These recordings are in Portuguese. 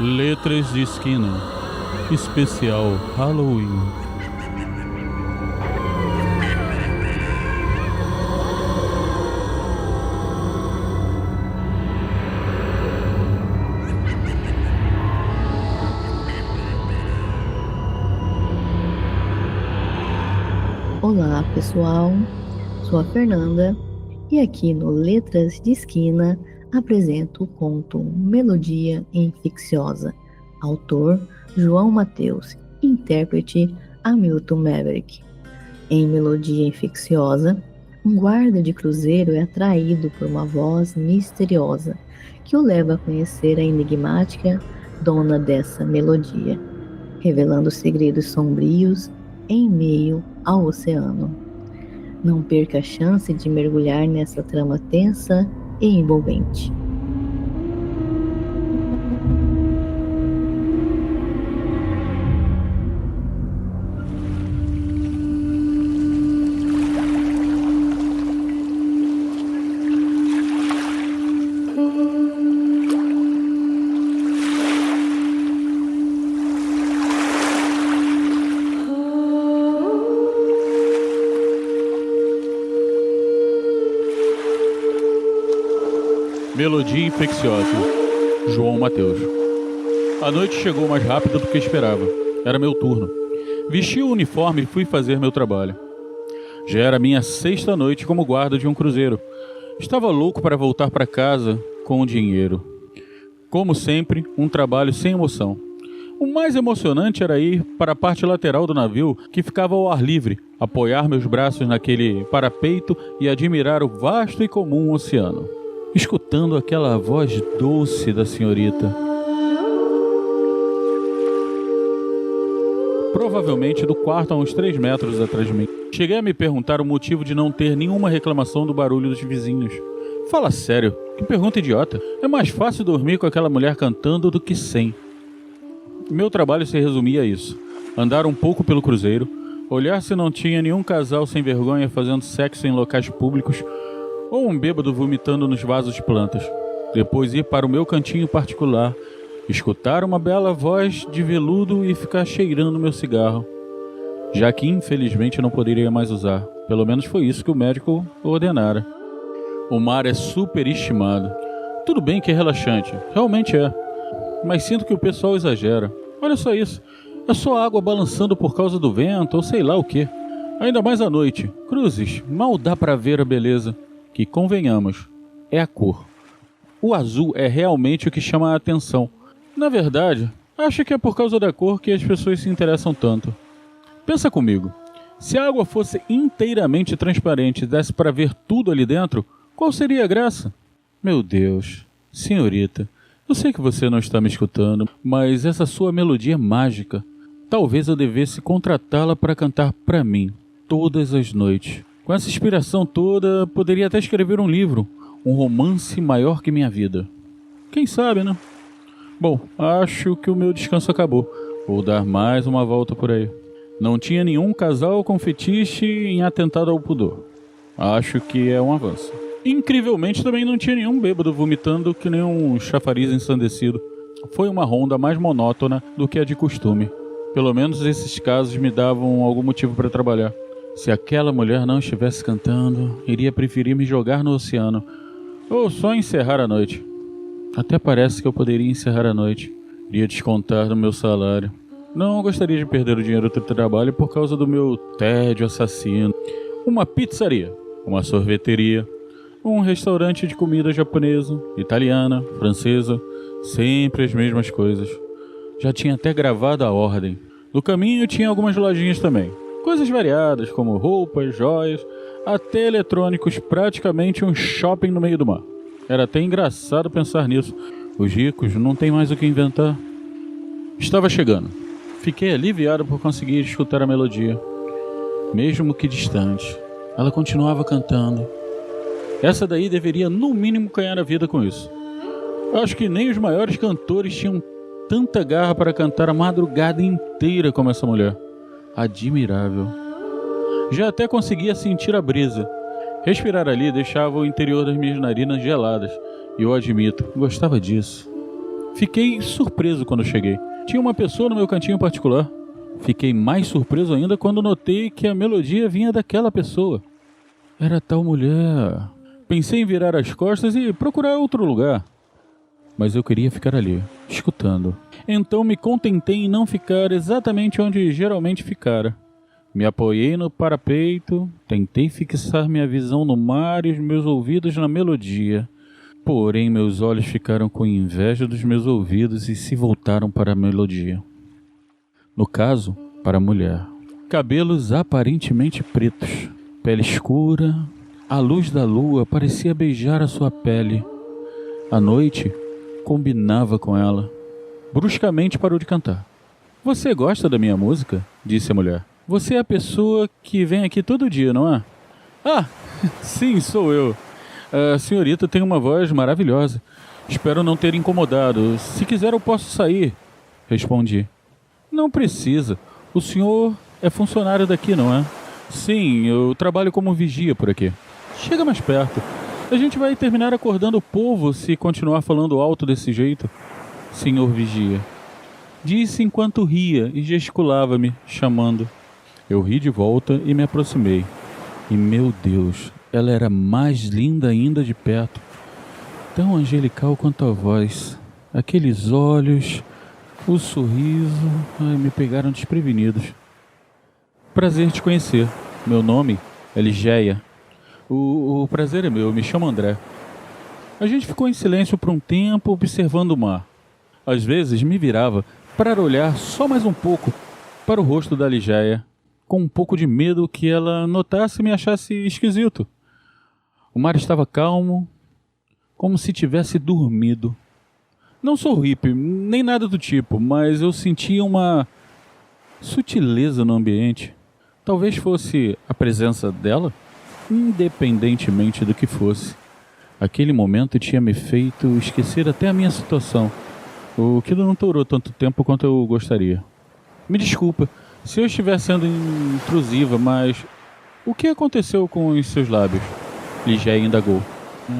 Letras de Esquina, especial Halloween. Olá pessoal, sou a Fernanda e aqui no Letras de Esquina apresento o conto Melodia Infecciosa, autor João Mateus, intérprete Hamilton Maverick. Em Melodia Infecciosa, um guarda de cruzeiro é atraído por uma voz misteriosa que o leva a conhecer a enigmática dona dessa melodia, revelando segredos sombrios em meio ao oceano. Não perca a chance de mergulhar nessa trama tensa e envolvente. Melodia Infecciosa, João Mateus. A noite chegou mais rápido do que esperava. Era meu turno. Vesti o uniforme e fui fazer meu trabalho. Já era minha sexta noite como guarda de um cruzeiro. Estava louco para voltar para casa com o dinheiro. Como sempre, um trabalho sem emoção. O mais emocionante era ir para a parte lateral do navio, que ficava ao ar livre, apoiar meus braços naquele parapeito e admirar o vasto e comum oceano, escutando aquela voz doce da senhorita. Provavelmente do quarto a uns 3 metros atrás de mim. Cheguei a me perguntar o motivo de não ter nenhuma reclamação do barulho dos vizinhos. Fala sério, que pergunta idiota. É mais fácil dormir com aquela mulher cantando do que sem. Meu trabalho se resumia a isso. Andar um pouco pelo cruzeiro, olhar se não tinha nenhum casal sem vergonha fazendo sexo em locais públicos, ou um bêbado vomitando nos vasos de plantas. Depois ir para o meu cantinho particular, escutar uma bela voz de veludo e ficar cheirando meu cigarro, já que infelizmente não poderia mais usar. Pelo menos foi isso que o médico ordenara. O mar é superestimado. Tudo bem que é relaxante, realmente é, mas sinto que o pessoal exagera. Olha só isso, é só água balançando por causa do vento ou sei lá o que. Ainda mais à noite. Cruzes, mal dá para ver a beleza, que, convenhamos, é a cor. O azul é realmente o que chama a atenção. Na verdade, acho que é por causa da cor que as pessoas se interessam tanto. Pensa comigo, se a água fosse inteiramente transparente e desse para ver tudo ali dentro, qual seria a graça? Meu Deus, senhorita, eu sei que você não está me escutando, mas essa sua melodia é mágica. Talvez eu devesse contratá-la para cantar para mim, todas as noites. Com essa inspiração toda, poderia até escrever um livro, um romance maior que minha vida. Quem sabe, né? Bom, acho que o meu descanso acabou. Vou dar mais uma volta por aí. Não tinha nenhum casal com fetiche em atentado ao pudor. Acho que é um avanço. Incrivelmente, também não tinha nenhum bêbado vomitando que nem um chafariz ensandecido. Foi uma ronda mais monótona do que a de costume. Pelo menos esses casos me davam algum motivo para trabalhar. Se aquela mulher não estivesse cantando, iria preferir me jogar no oceano, ou só encerrar a noite. Até parece que eu poderia encerrar a noite. Iria descontar do meu salário. Não gostaria de perder o dinheiro do trabalho por causa do meu tédio assassino. Uma pizzaria, uma sorveteria, um restaurante de comida japonesa, italiana, francesa, sempre as mesmas coisas. Já tinha até gravado a ordem. No caminho tinha algumas lojinhas também. Coisas variadas, como roupas, joias, até eletrônicos, praticamente um shopping no meio do mar. Era até engraçado pensar nisso. Os ricos não têm mais o que inventar. Estava chegando. Fiquei aliviado por conseguir escutar a melodia. Mesmo que distante, ela continuava cantando. Essa daí deveria no mínimo ganhar a vida com isso. Acho que nem os maiores cantores tinham tanta garra para cantar a madrugada inteira como essa mulher. Admirável. Já até conseguia sentir a brisa. Respirar ali deixava o interior das minhas narinas geladas. E eu admito, gostava disso. Fiquei surpreso quando cheguei. Tinha uma pessoa no meu cantinho particular. Fiquei mais surpreso ainda quando notei que a melodia vinha daquela pessoa. Era tal mulher. Pensei em virar as costas e procurar outro lugar. Mas eu queria ficar ali, escutando. Então me contentei em não ficar exatamente onde geralmente ficara. Me apoiei no parapeito, tentei fixar minha visão no mar e os meus ouvidos na melodia. Porém, meus olhos ficaram com inveja dos meus ouvidos e se voltaram para a melodia. No caso, para a mulher. Cabelos aparentemente pretos, pele escura, a luz da lua parecia beijar a sua pele. A noite combinava com ela. Bruscamente parou de cantar. Você gosta da minha música? Disse a mulher. Você é a pessoa que vem aqui todo dia, não é? Ah, sim, sou eu. A senhorita tem uma voz maravilhosa. Espero não ter incomodado. Se quiser eu posso sair. Respondi. Não precisa. O senhor é funcionário daqui, não é? Sim, eu trabalho como vigia por aqui. Chega mais perto. A gente vai terminar acordando o povo se continuar falando alto desse jeito. Senhor vigia. Disse enquanto ria e gesticulava-me, chamando. Eu ri de volta e me aproximei. E meu Deus, ela era mais linda ainda de perto. Tão angelical quanto a voz. Aqueles olhos, o sorriso, me pegaram desprevenidos. Prazer te conhecer. Meu nome é Ligeia. O prazer é meu, me chamo André. A gente ficou em silêncio por um tempo observando o mar. Às vezes me virava para olhar só mais um pouco para o rosto da Ligeia, com um pouco de medo que ela notasse e me achasse esquisito. O mar estava calmo, como se tivesse dormido. Não sou hippie, nem nada do tipo, mas eu sentia uma sutileza no ambiente. Talvez fosse a presença dela, independentemente do que fosse. Aquele momento tinha me feito esquecer até a minha situação, o que não durou tanto tempo quanto eu gostaria. Me desculpa se eu estiver sendo intrusiva, mas o que aconteceu com os seus lábios? Ligeia indagou.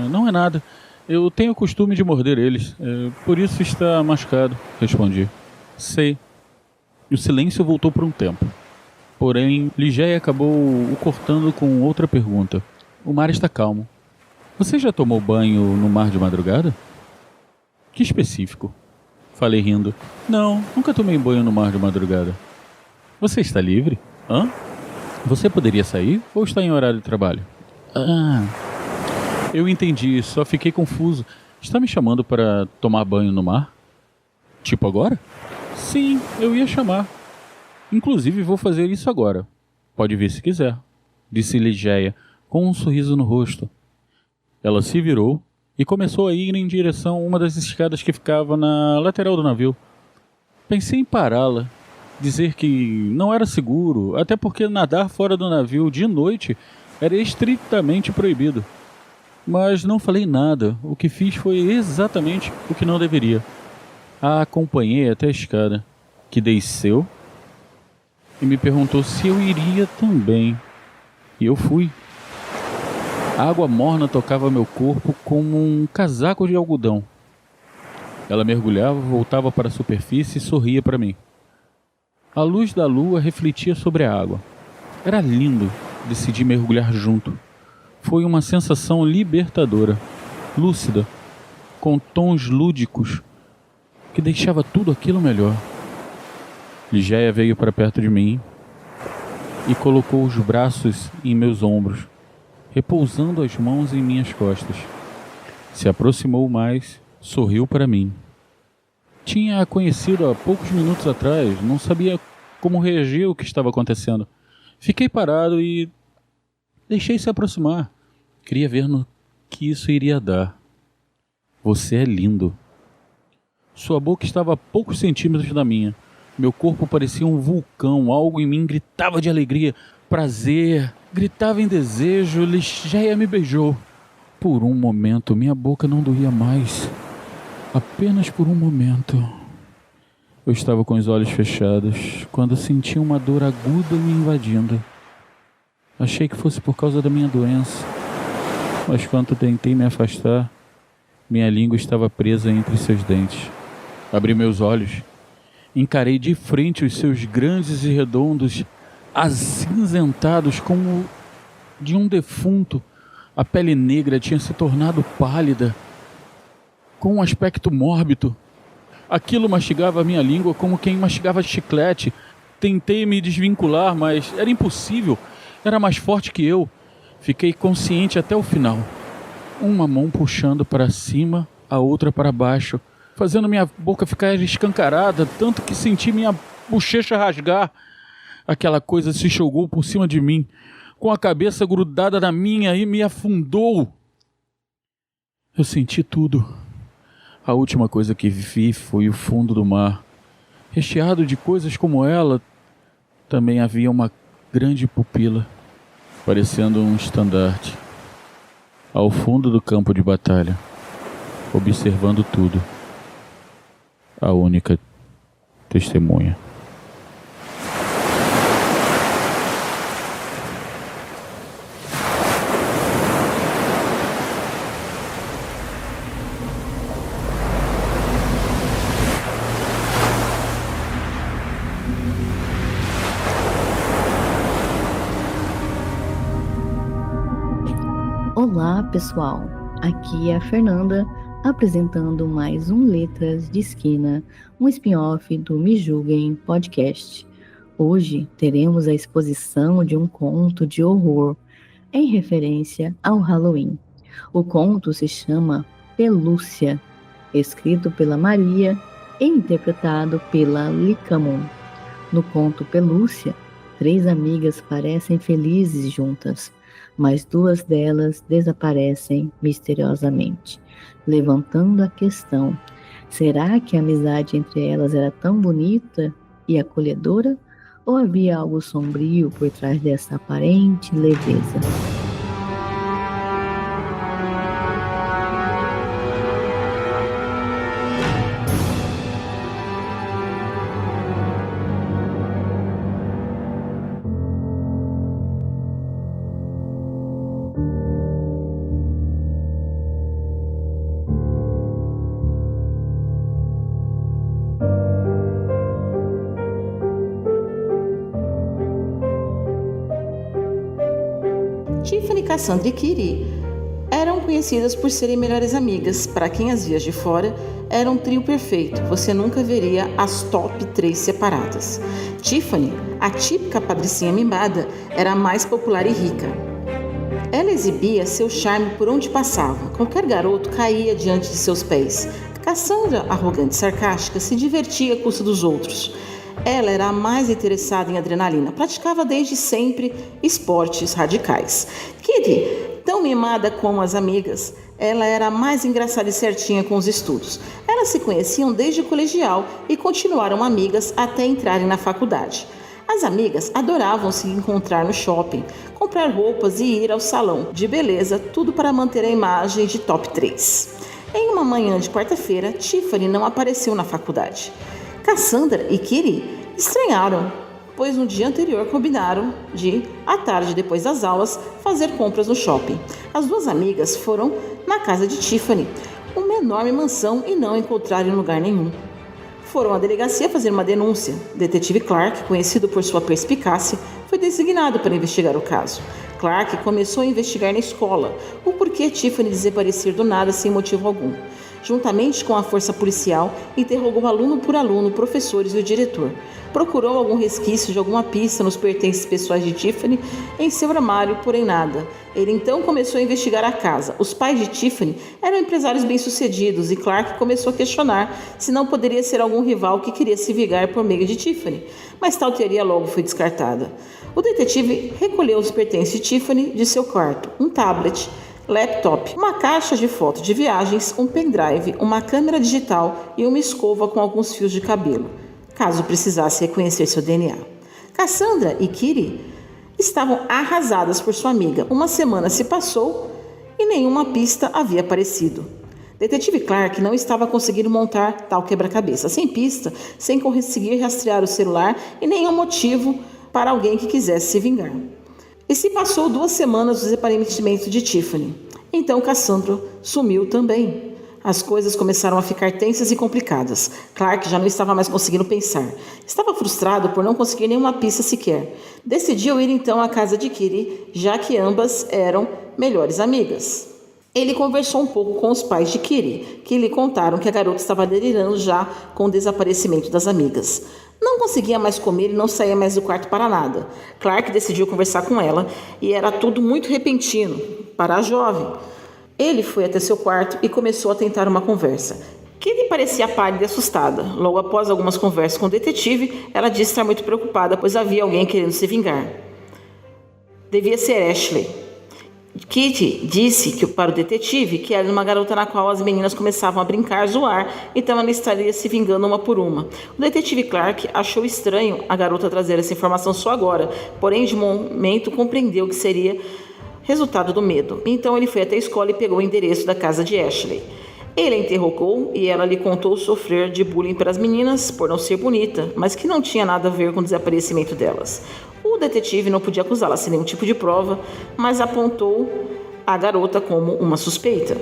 Não é nada. Eu tenho o costume de morder eles. Por isso está machucado, respondi. Sei. O silêncio voltou por um tempo. Porém, Ligeia acabou o cortando com outra pergunta. O mar está calmo. Você já tomou banho no mar de madrugada? Que específico. Falei rindo. Não, nunca tomei banho no mar de madrugada. Você está livre? Hã? Você poderia sair ou está em horário de trabalho? Eu entendi, só fiquei confuso. Está me chamando para tomar banho no mar? Tipo agora? Sim, eu ia chamar. Inclusive vou fazer isso agora. Pode vir se quiser, disse Ligeia, com um sorriso no rosto. Ela se virou e começou a ir em direção a uma das escadas que ficava na lateral do navio. Pensei em pará-la, dizer que não era seguro, até porque nadar fora do navio de noite era estritamente proibido. Mas não falei nada, o que fiz foi exatamente o que não deveria. A acompanhei até a escada, que desceu e me perguntou se eu iria também. E eu fui. A água morna tocava meu corpo como um casaco de algodão. Ela mergulhava, voltava para a superfície e sorria para mim. A luz da lua refletia sobre a água. Era lindo. Decidi mergulhar junto. Foi uma sensação libertadora, lúcida, com tons lúdicos, que deixava tudo aquilo melhor. Ligeia veio para perto de mim e colocou os braços em meus ombros, repousando as mãos em minhas costas. Se aproximou mais, sorriu para mim. Tinha a conhecido há poucos minutos atrás, não sabia como reagir ao que estava acontecendo. Fiquei parado e deixei se aproximar. Queria ver no que isso iria dar. Você é lindo. Sua boca estava a poucos centímetros da minha. Meu corpo parecia um vulcão, algo em mim gritava de alegria, prazer, gritava em desejo. Ligeia me beijou. Por um momento, minha boca não doía mais. Apenas por um momento. Eu estava com os olhos fechados, quando senti uma dor aguda me invadindo. Achei que fosse por causa da minha doença, mas quando tentei me afastar, minha língua estava presa entre seus dentes. Abri meus olhos. Encarei de frente os seus grandes e redondos, acinzentados como de um defunto. A pele negra tinha se tornado pálida, com um aspecto mórbido. Aquilo mastigava a minha língua como quem mastigava chiclete. Tentei me desvincular, mas era impossível. Era mais forte que eu. Fiquei consciente até o final. Uma mão puxando para cima, a outra para baixo, fazendo minha boca ficar escancarada, tanto que senti minha bochecha rasgar. Aquela coisa se jogou por cima de mim, com a cabeça grudada na minha, e me afundou. Eu senti tudo. A última coisa que vi foi o fundo do mar. Recheado de coisas como ela, também havia uma grande pupila, parecendo um estandarte, ao fundo do campo de batalha, observando tudo. A única testemunha. Olá, pessoal. Aqui é a Fernanda, apresentando mais um Letras de Esquina, um spin-off do Me Julguem podcast. Hoje teremos a exposição de um conto de horror, em referência ao Halloween. O conto se chama Pelúcia, escrito pela Maria e interpretado pela Licamon. No conto Pelúcia, 3 amigas parecem felizes juntas, mas 2 delas desaparecem misteriosamente, levantando a questão: será que a amizade entre elas era tão bonita e acolhedora? Ou havia algo sombrio por trás dessa aparente leveza? Tiffany, Cassandra e Kitty eram conhecidas por serem melhores amigas. Para quem as via de fora, era um trio perfeito. Você nunca veria as top 3 separadas. Tiffany, a típica patricinha mimada, era a mais popular e rica. Ela exibia seu charme por onde passava. Qualquer garoto caía diante de seus pés. Cassandra, arrogante e sarcástica, se divertia à custa dos outros. Ela era a mais interessada em adrenalina, praticava desde sempre esportes radicais. Kitty, tão mimada como as amigas, ela era a mais engraçada e certinha com os estudos. Elas se conheciam desde o colegial e continuaram amigas até entrarem na faculdade. As amigas adoravam se encontrar no shopping, comprar roupas e ir ao salão de beleza, tudo para manter a imagem de top 3. Em uma manhã de quarta-feira, Tiffany não apareceu na faculdade. Cassandra e Kitty estranharam, pois no dia anterior combinaram de, à tarde depois das aulas, fazer compras no shopping. As 2 amigas foram na casa de Tiffany, uma enorme mansão, e não encontraram em lugar nenhum. Foram à delegacia fazer uma denúncia. Detetive Clark, conhecido por sua perspicácia, foi designado para investigar o caso. Clark começou a investigar na escola o porquê Tiffany desaparecer do nada sem motivo algum. Juntamente com a força policial, interrogou aluno por aluno, professores e o diretor. Procurou algum resquício de alguma pista nos pertences pessoais de Tiffany em seu armário, porém nada. Ele então começou a investigar a casa. Os pais de Tiffany eram empresários bem-sucedidos e Clark começou a questionar se não poderia ser algum rival que queria se vingar por meio de Tiffany, mas tal teoria logo foi descartada. O detetive recolheu os pertences de Tiffany de seu quarto, um tablet, laptop, uma caixa de foto de viagens, um pendrive, uma câmera digital e uma escova com alguns fios de cabelo, caso precisasse reconhecer seu DNA. Cassandra e Kitty estavam arrasadas por sua amiga. Uma semana se passou e nenhuma pista havia aparecido. Detetive Clark não estava conseguindo montar tal quebra-cabeça. Sem pista, sem conseguir rastrear o celular e nenhum motivo para alguém que quisesse se vingar. E se passou 2 semanas do desaparecimento de Tiffany. Então Cassandra sumiu também. as coisas começaram a ficar tensas e complicadas. Clark já não estava mais conseguindo pensar. Estava frustrado por não conseguir nenhuma pista sequer. Decidiu ir então à casa de Kitty, já que ambas eram melhores amigas. Ele conversou um pouco com os pais de Kitty, que lhe contaram que a garota estava delirando já com o desaparecimento das amigas. Não conseguia mais comer e não saía mais do quarto para nada. Clark decidiu conversar com ela e era tudo muito repentino para a jovem. Ele foi até seu quarto e começou a tentar uma conversa. Kitty parecia pálida e assustada. Logo após algumas conversas com o detetive, ela disse estar muito preocupada, pois havia alguém querendo se vingar. Devia ser Ashley. Kitty disse para o detetive que era uma garota na qual as meninas começavam a brincar, zoar, então ela estaria se vingando uma por uma. O detetive Clark achou estranho a garota trazer essa informação só agora, porém de momento compreendeu que seria resultado do medo. Então ele foi até a escola e pegou o endereço da casa de Ashley. Ele a interrogou e ela lhe contou sofrer de bullying pelas meninas por não ser bonita, mas que não tinha nada a ver com o desaparecimento delas. O detetive não podia acusá-la sem nenhum tipo de prova, mas apontou a garota como uma suspeita.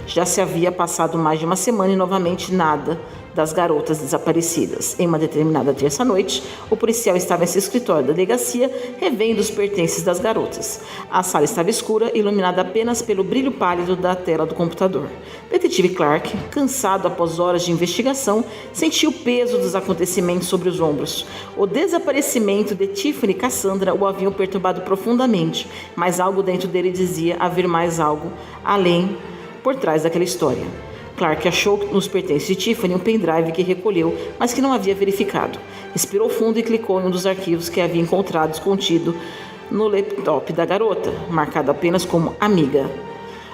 Já se havia passado mais de uma semana e novamente nada das garotas desaparecidas. Em uma determinada terça-noite, o policial estava em seu escritório da delegacia revendo os pertences das garotas. A sala estava escura, iluminada apenas pelo brilho pálido da tela do computador. Detetive Clark, cansado após horas de investigação, sentiu o peso dos acontecimentos sobre os ombros. O desaparecimento de Tiffany e Cassandra o haviam perturbado profundamente, mas algo dentro dele dizia haver mais algo além por trás daquela história. Clark achou nos pertences de Tiffany um pendrive que recolheu, mas que não havia verificado. Respirou fundo e clicou em um dos arquivos que havia encontrado escondido no laptop da garota, marcado apenas como amiga.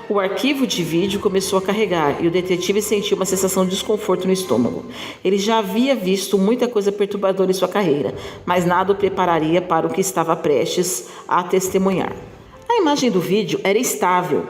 O arquivo de vídeo começou a carregar e o detetive sentiu uma sensação de desconforto no estômago. Ele já havia visto muita coisa perturbadora em sua carreira, mas nada o prepararia para o que estava prestes a testemunhar. A imagem do vídeo era estável,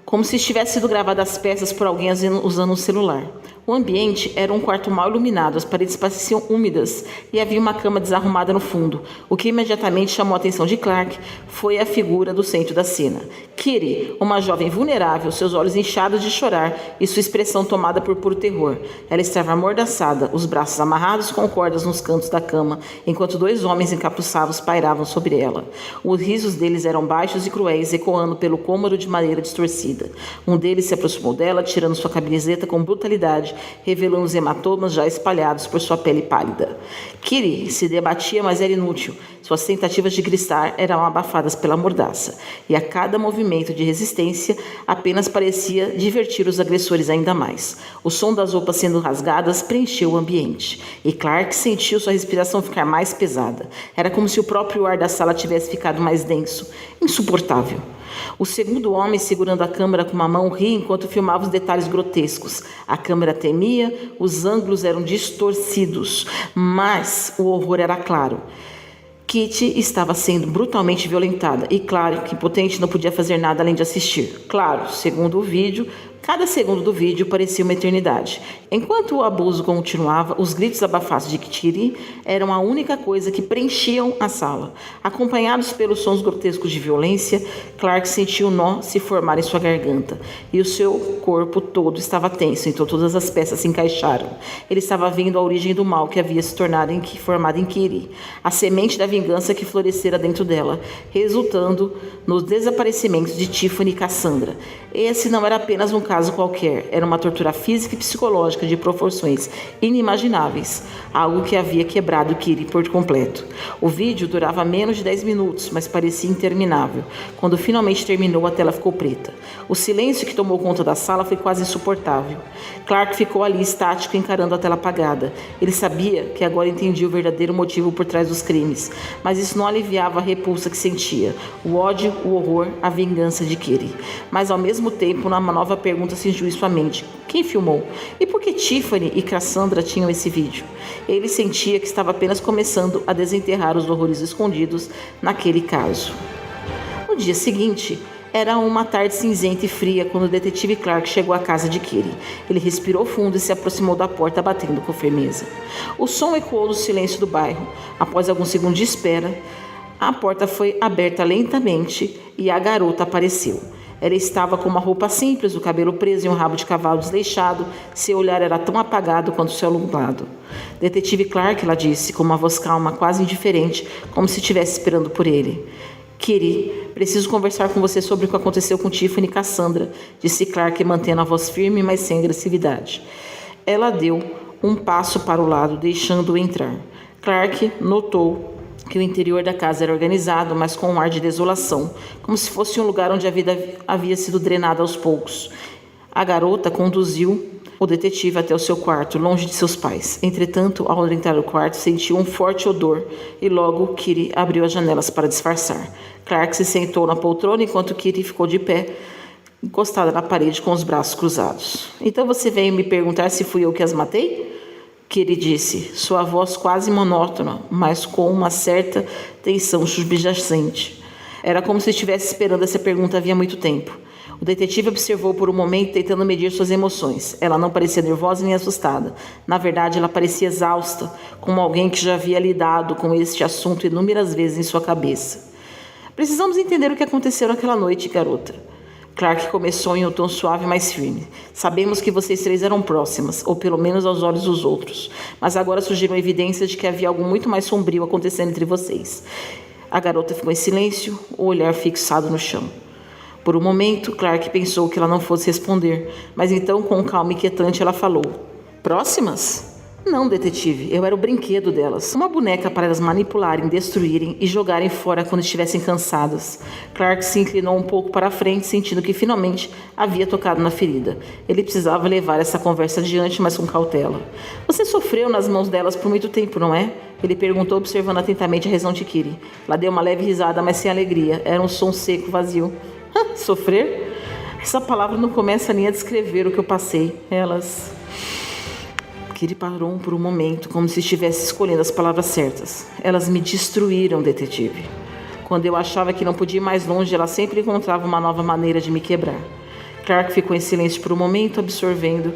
como se tivesse sido gravada as peças por alguém usando um celular. O ambiente era um quarto mal iluminado, as paredes pareciam úmidas e havia uma cama desarrumada no fundo. O que imediatamente chamou a atenção de Clark foi a figura do centro da cena. Kitty, uma jovem vulnerável, seus olhos inchados de chorar e sua expressão tomada por puro terror. Ela estava amordaçada, os braços amarrados com cordas nos cantos da cama, enquanto dois homens encapuçados pairavam sobre ela. Os risos deles eram baixos e cruéis, ecoando pelo cômodo de madeira distorcida. Um deles se aproximou dela, tirando sua camiseta com brutalidade, revelando os hematomas já espalhados por sua pele pálida. Kitty se debatia, mas era inútil. Suas tentativas de gritar eram abafadas pela mordaça, e a cada movimento de resistência apenas parecia divertir os agressores ainda mais. O som das roupas sendo rasgadas preencheu o ambiente, e Clark sentiu sua respiração ficar mais pesada. Era como se o próprio ar da sala tivesse ficado mais denso, insuportável. O segundo homem, segurando a câmera com uma mão, ria enquanto filmava os detalhes grotescos. A câmera tremia, os ângulos eram distorcidos, mas o horror era claro. Kitty estava sendo brutalmente violentada e, claro, que impotente não podia fazer nada além de assistir. Claro, segundo o vídeo, cada segundo do vídeo parecia uma eternidade. Enquanto o abuso continuava, os gritos abafados de Kitty eram a única coisa que preenchiam a sala. Acompanhados pelos sons grotescos de violência, Clark sentiu um nó se formar em sua garganta e o seu corpo todo estava tenso, então todas as peças se encaixaram. Ele estava vendo a origem do mal que havia se tornado formado em Kitty, a semente da vingança que florescera dentro dela, resultando nos desaparecimentos de Tiffany e Cassandra. Esse não era apenas um caso qualquer, era uma tortura física e psicológica de proporções inimagináveis, algo que havia quebrado Kitty por completo. O vídeo durava menos de 10 minutos, mas parecia interminável. Quando finalmente terminou, a tela ficou preta. O silêncio que tomou conta da sala foi quase insuportável. Clark ficou ali estático, encarando a tela apagada. Ele sabia que agora entendia o verdadeiro motivo por trás dos crimes, mas isso não aliviava a repulsa que sentia, o ódio, o horror, a vingança de Kitty. Mas ao mesmo tempo, uma nova pergunta cingiu em sua mente: quem filmou? E por que Tiffany e Cassandra tinham esse vídeo? Ele sentia que estava apenas começando a desenterrar os horrores escondidos naquele caso. No dia seguinte, era uma tarde cinzenta e fria quando o detetive Clark chegou à casa de Kitty. Ele respirou fundo e se aproximou da porta, batendo com firmeza. O som ecoou do silêncio do bairro. Após alguns segundos de espera, A porta foi aberta lentamente e a garota apareceu. Ela estava com uma roupa simples, o cabelo preso e um rabo de cavalo desleixado. Seu olhar era tão apagado quanto seu nublado. Detetive Clark, ela disse, com uma voz calma, quase indiferente, como se estivesse esperando por ele. Kitty, preciso conversar com você sobre o que aconteceu com Tiffany e Cassandra, disse Clark, mantendo a voz firme, mas sem agressividade. Ela deu um passo para o lado, deixando-o entrar. Clark notou que o interior da casa era organizado, mas com um ar de desolação, como se fosse um lugar onde a vida havia sido drenada aos poucos. A garota conduziu o detetive até o seu quarto, longe de seus pais. Entretanto, ao entrar no quarto, sentiu um forte odor e logo Kitty abriu as janelas para disfarçar. Clark se sentou na poltrona enquanto Kitty ficou de pé, encostada na parede com os braços cruzados. Então você veio me perguntar se fui eu que as matei? Kitty disse, sua voz quase monótona, mas com uma certa tensão subjacente. Era como se estivesse esperando essa pergunta havia muito tempo. O detetive observou por um momento, tentando medir suas emoções. Ela não parecia nervosa nem assustada. Na verdade, ela parecia exausta, como alguém que já havia lidado com este assunto inúmeras vezes em sua cabeça. Precisamos entender o que aconteceu naquela noite, garota. Clark começou em um tom suave, mas firme. Sabemos que vocês três eram próximas, ou pelo menos aos olhos dos outros. Mas agora surgiram evidências de que havia algo muito mais sombrio acontecendo entre vocês. A garota ficou em silêncio, o olhar fixado no chão. Por um momento, Clark pensou que ela não fosse responder, mas então, com calma inquietante, ela falou. Próximas? Não, detetive, eu era o brinquedo delas. Uma boneca para elas manipularem, destruírem e jogarem fora quando estivessem cansadas. Clark se inclinou um pouco para a frente, sentindo que finalmente havia tocado na ferida. Ele precisava levar essa conversa adiante, mas com cautela. Você sofreu nas mãos delas por muito tempo, não é? Ele perguntou, observando atentamente a reação de Kitty. Ela deu uma leve risada, mas sem alegria. Era um som seco, vazio. Sofrer? Essa palavra não começa nem a descrever o que eu passei. Kitty parou por um momento, como se estivesse escolhendo as palavras certas. Elas me destruíram, detetive. Quando eu achava que não podia ir mais longe, ela sempre encontrava uma nova maneira de me quebrar. Clark ficou em silêncio por um momento, absorvendo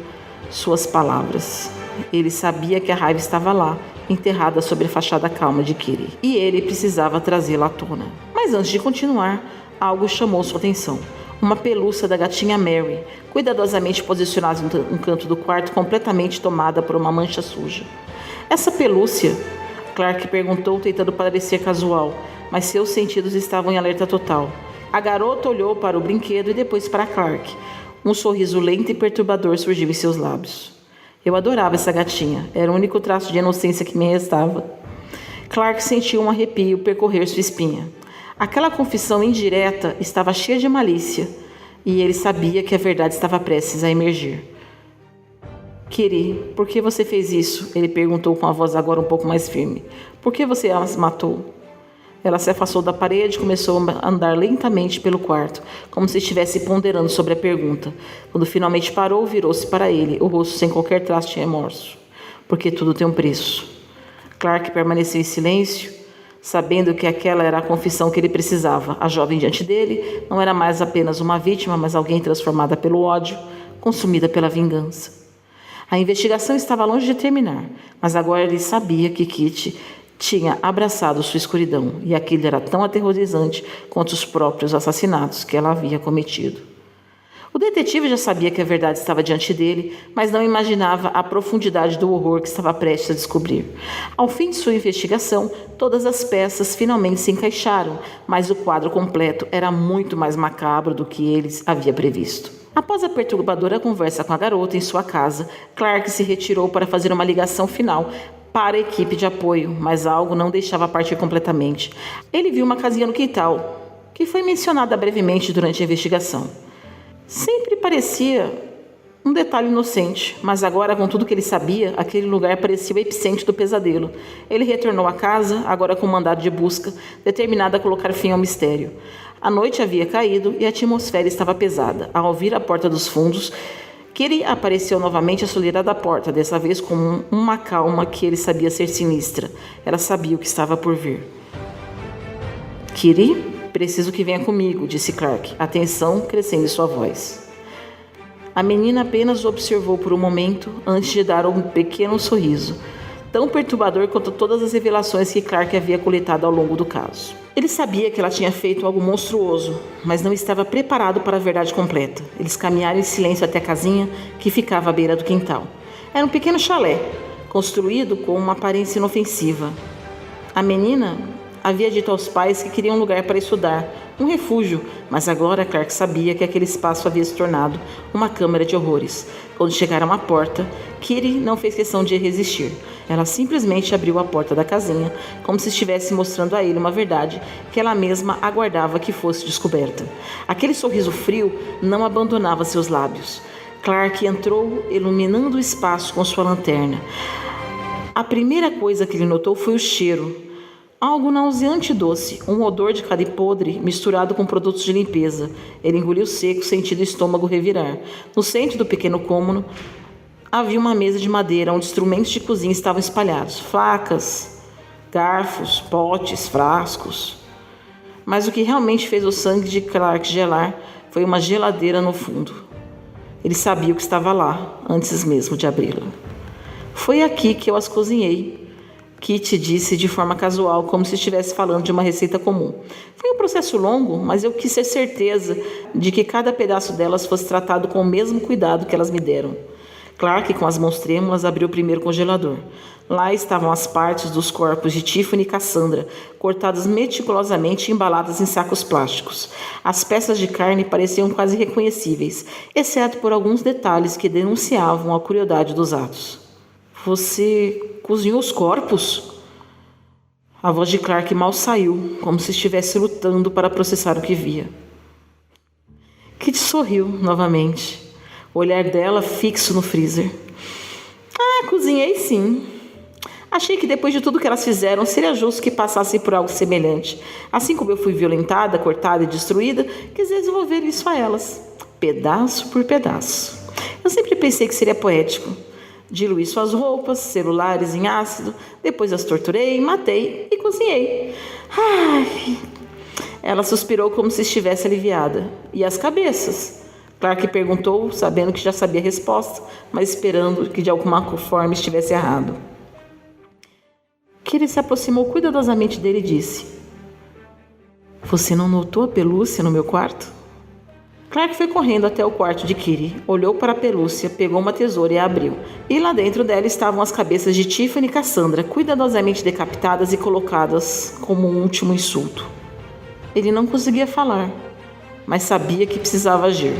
suas palavras. Ele sabia que a raiva estava lá, enterrada sob a fachada calma de Kitty. E ele precisava trazê-la à tona. Mas antes de continuar, algo chamou sua atenção. Uma pelúcia da gatinha Mary, cuidadosamente posicionada em um canto do quarto, completamente tomada por uma mancha suja. Essa pelúcia? Clark perguntou, tentando parecer casual, mas seus sentidos estavam em alerta total. A garota olhou para o brinquedo e depois para Clark. Um sorriso lento e perturbador surgiu em seus lábios. Eu adorava essa gatinha, era o único traço de inocência que me restava. Clark sentiu um arrepio percorrer sua espinha. Aquela confissão indireta estava cheia de malícia, e ele sabia que a verdade estava prestes a emergir. Kitty, por que você fez isso? Ele perguntou com a voz agora um pouco mais firme. Por que você as matou? Ela se afastou da parede e começou a andar lentamente pelo quarto, como se estivesse ponderando sobre a pergunta. Quando finalmente parou, virou-se para ele, o rosto sem qualquer traço de remorso. Porque tudo tem um preço. Clark permaneceu em silêncio, sabendo que aquela era a confissão que ele precisava. A jovem diante dele não era mais apenas uma vítima, mas alguém transformada pelo ódio, consumida pela vingança. A investigação estava longe de terminar, mas agora ele sabia que Kitty tinha abraçado sua escuridão, e aquilo era tão aterrorizante quanto os próprios assassinatos que ela havia cometido. O detetive já sabia que a verdade estava diante dele, mas não imaginava a profundidade do horror que estava prestes a descobrir. Ao fim de sua investigação, todas as peças finalmente se encaixaram, mas o quadro completo era muito mais macabro do que ele havia previsto. Após a perturbadora conversa com a garota em sua casa, Clark se retirou para fazer uma ligação final para a equipe de apoio, mas algo não deixava partir completamente. Ele viu uma casinha no quintal, que foi mencionada brevemente durante a investigação. Sempre parecia um detalhe inocente, mas agora, com tudo que ele sabia, aquele lugar parecia o epicentro do pesadelo. Ele retornou à casa, agora com mandado de busca, determinado a colocar fim ao mistério. A noite havia caído e a atmosfera estava pesada. Ao ouvir a porta dos fundos, Kitty apareceu novamente à soleira da porta, dessa vez com uma calma que ele sabia ser sinistra. Ela sabia o que estava por vir. Kitty? Preciso que venha comigo, disse Clark, a tensão crescendo em sua voz. A menina apenas o observou por um momento antes de dar um pequeno sorriso. tão perturbador quanto todas as revelações que Clark havia coletado ao longo do caso. Ele sabia que ela tinha feito algo monstruoso, mas não estava preparado para a verdade completa. Eles caminharam em silêncio até a casinha que ficava à beira do quintal. Era um pequeno chalé, construído com uma aparência inofensiva. A menina havia dito aos pais que queria um lugar para estudar, um refúgio, mas agora Clark sabia que aquele espaço havia se tornado uma câmara de horrores. Quando chegaram à porta, Kitty não fez questão de resistir. Ela simplesmente abriu a porta da casinha, como se estivesse mostrando a ele uma verdade que ela mesma aguardava que fosse descoberta. Aquele sorriso frio não abandonava seus lábios. Clark entrou, iluminando o espaço com sua lanterna. A primeira coisa que ele notou foi o cheiro. Algo nauseante e doce, um odor de carne podre misturado com produtos de limpeza. Ele engoliu seco, sentindo o estômago revirar. No centro do pequeno cômodo havia uma mesa de madeira onde instrumentos de cozinha estavam espalhados. Facas, garfos, potes, frascos. Mas o que realmente fez o sangue de Clark gelar foi uma geladeira no fundo. Ele sabia o que estava lá, antes mesmo de abri-la. Foi aqui que eu as cozinhei, Kitty disse de forma casual, como se estivesse falando de uma receita comum. Foi um processo longo, mas eu quis ter certeza de que cada pedaço delas fosse tratado com o mesmo cuidado que elas me deram. Clark, com as mãos trêmulas, abriu o primeiro congelador. Lá estavam as partes dos corpos de Tiffany e Cassandra, cortadas meticulosamente e embaladas em sacos plásticos. As peças de carne pareciam quase reconhecíveis, exceto por alguns detalhes que denunciavam a crueldade dos atos. Você cozinhou os corpos? A voz de Clark mal saiu, como se estivesse lutando para processar o que via. Kitty sorriu novamente, o olhar dela fixo no freezer. Cozinhei sim. Achei que depois de tudo que elas fizeram, seria justo que passassem por algo semelhante. Assim como eu fui violentada, cortada e destruída, quis devolver isso a elas, pedaço por pedaço. Eu sempre pensei que seria poético. Diluí suas roupas, celulares em ácido, depois as torturei, matei e cozinhei. Ela suspirou como se estivesse aliviada. E as cabeças? Clark perguntou, sabendo que já sabia a resposta, mas esperando que de alguma forma estivesse errado. Kitty se aproximou cuidadosamente dele e disse: Você não notou a pelúcia no meu quarto? Clark foi correndo até o quarto de Kitty, olhou para a pelúcia, pegou uma tesoura e a abriu. E lá dentro dela estavam as cabeças de Tiffany e Cassandra, cuidadosamente decapitadas e colocadas como um último insulto. Ele não conseguia falar, mas sabia que precisava agir.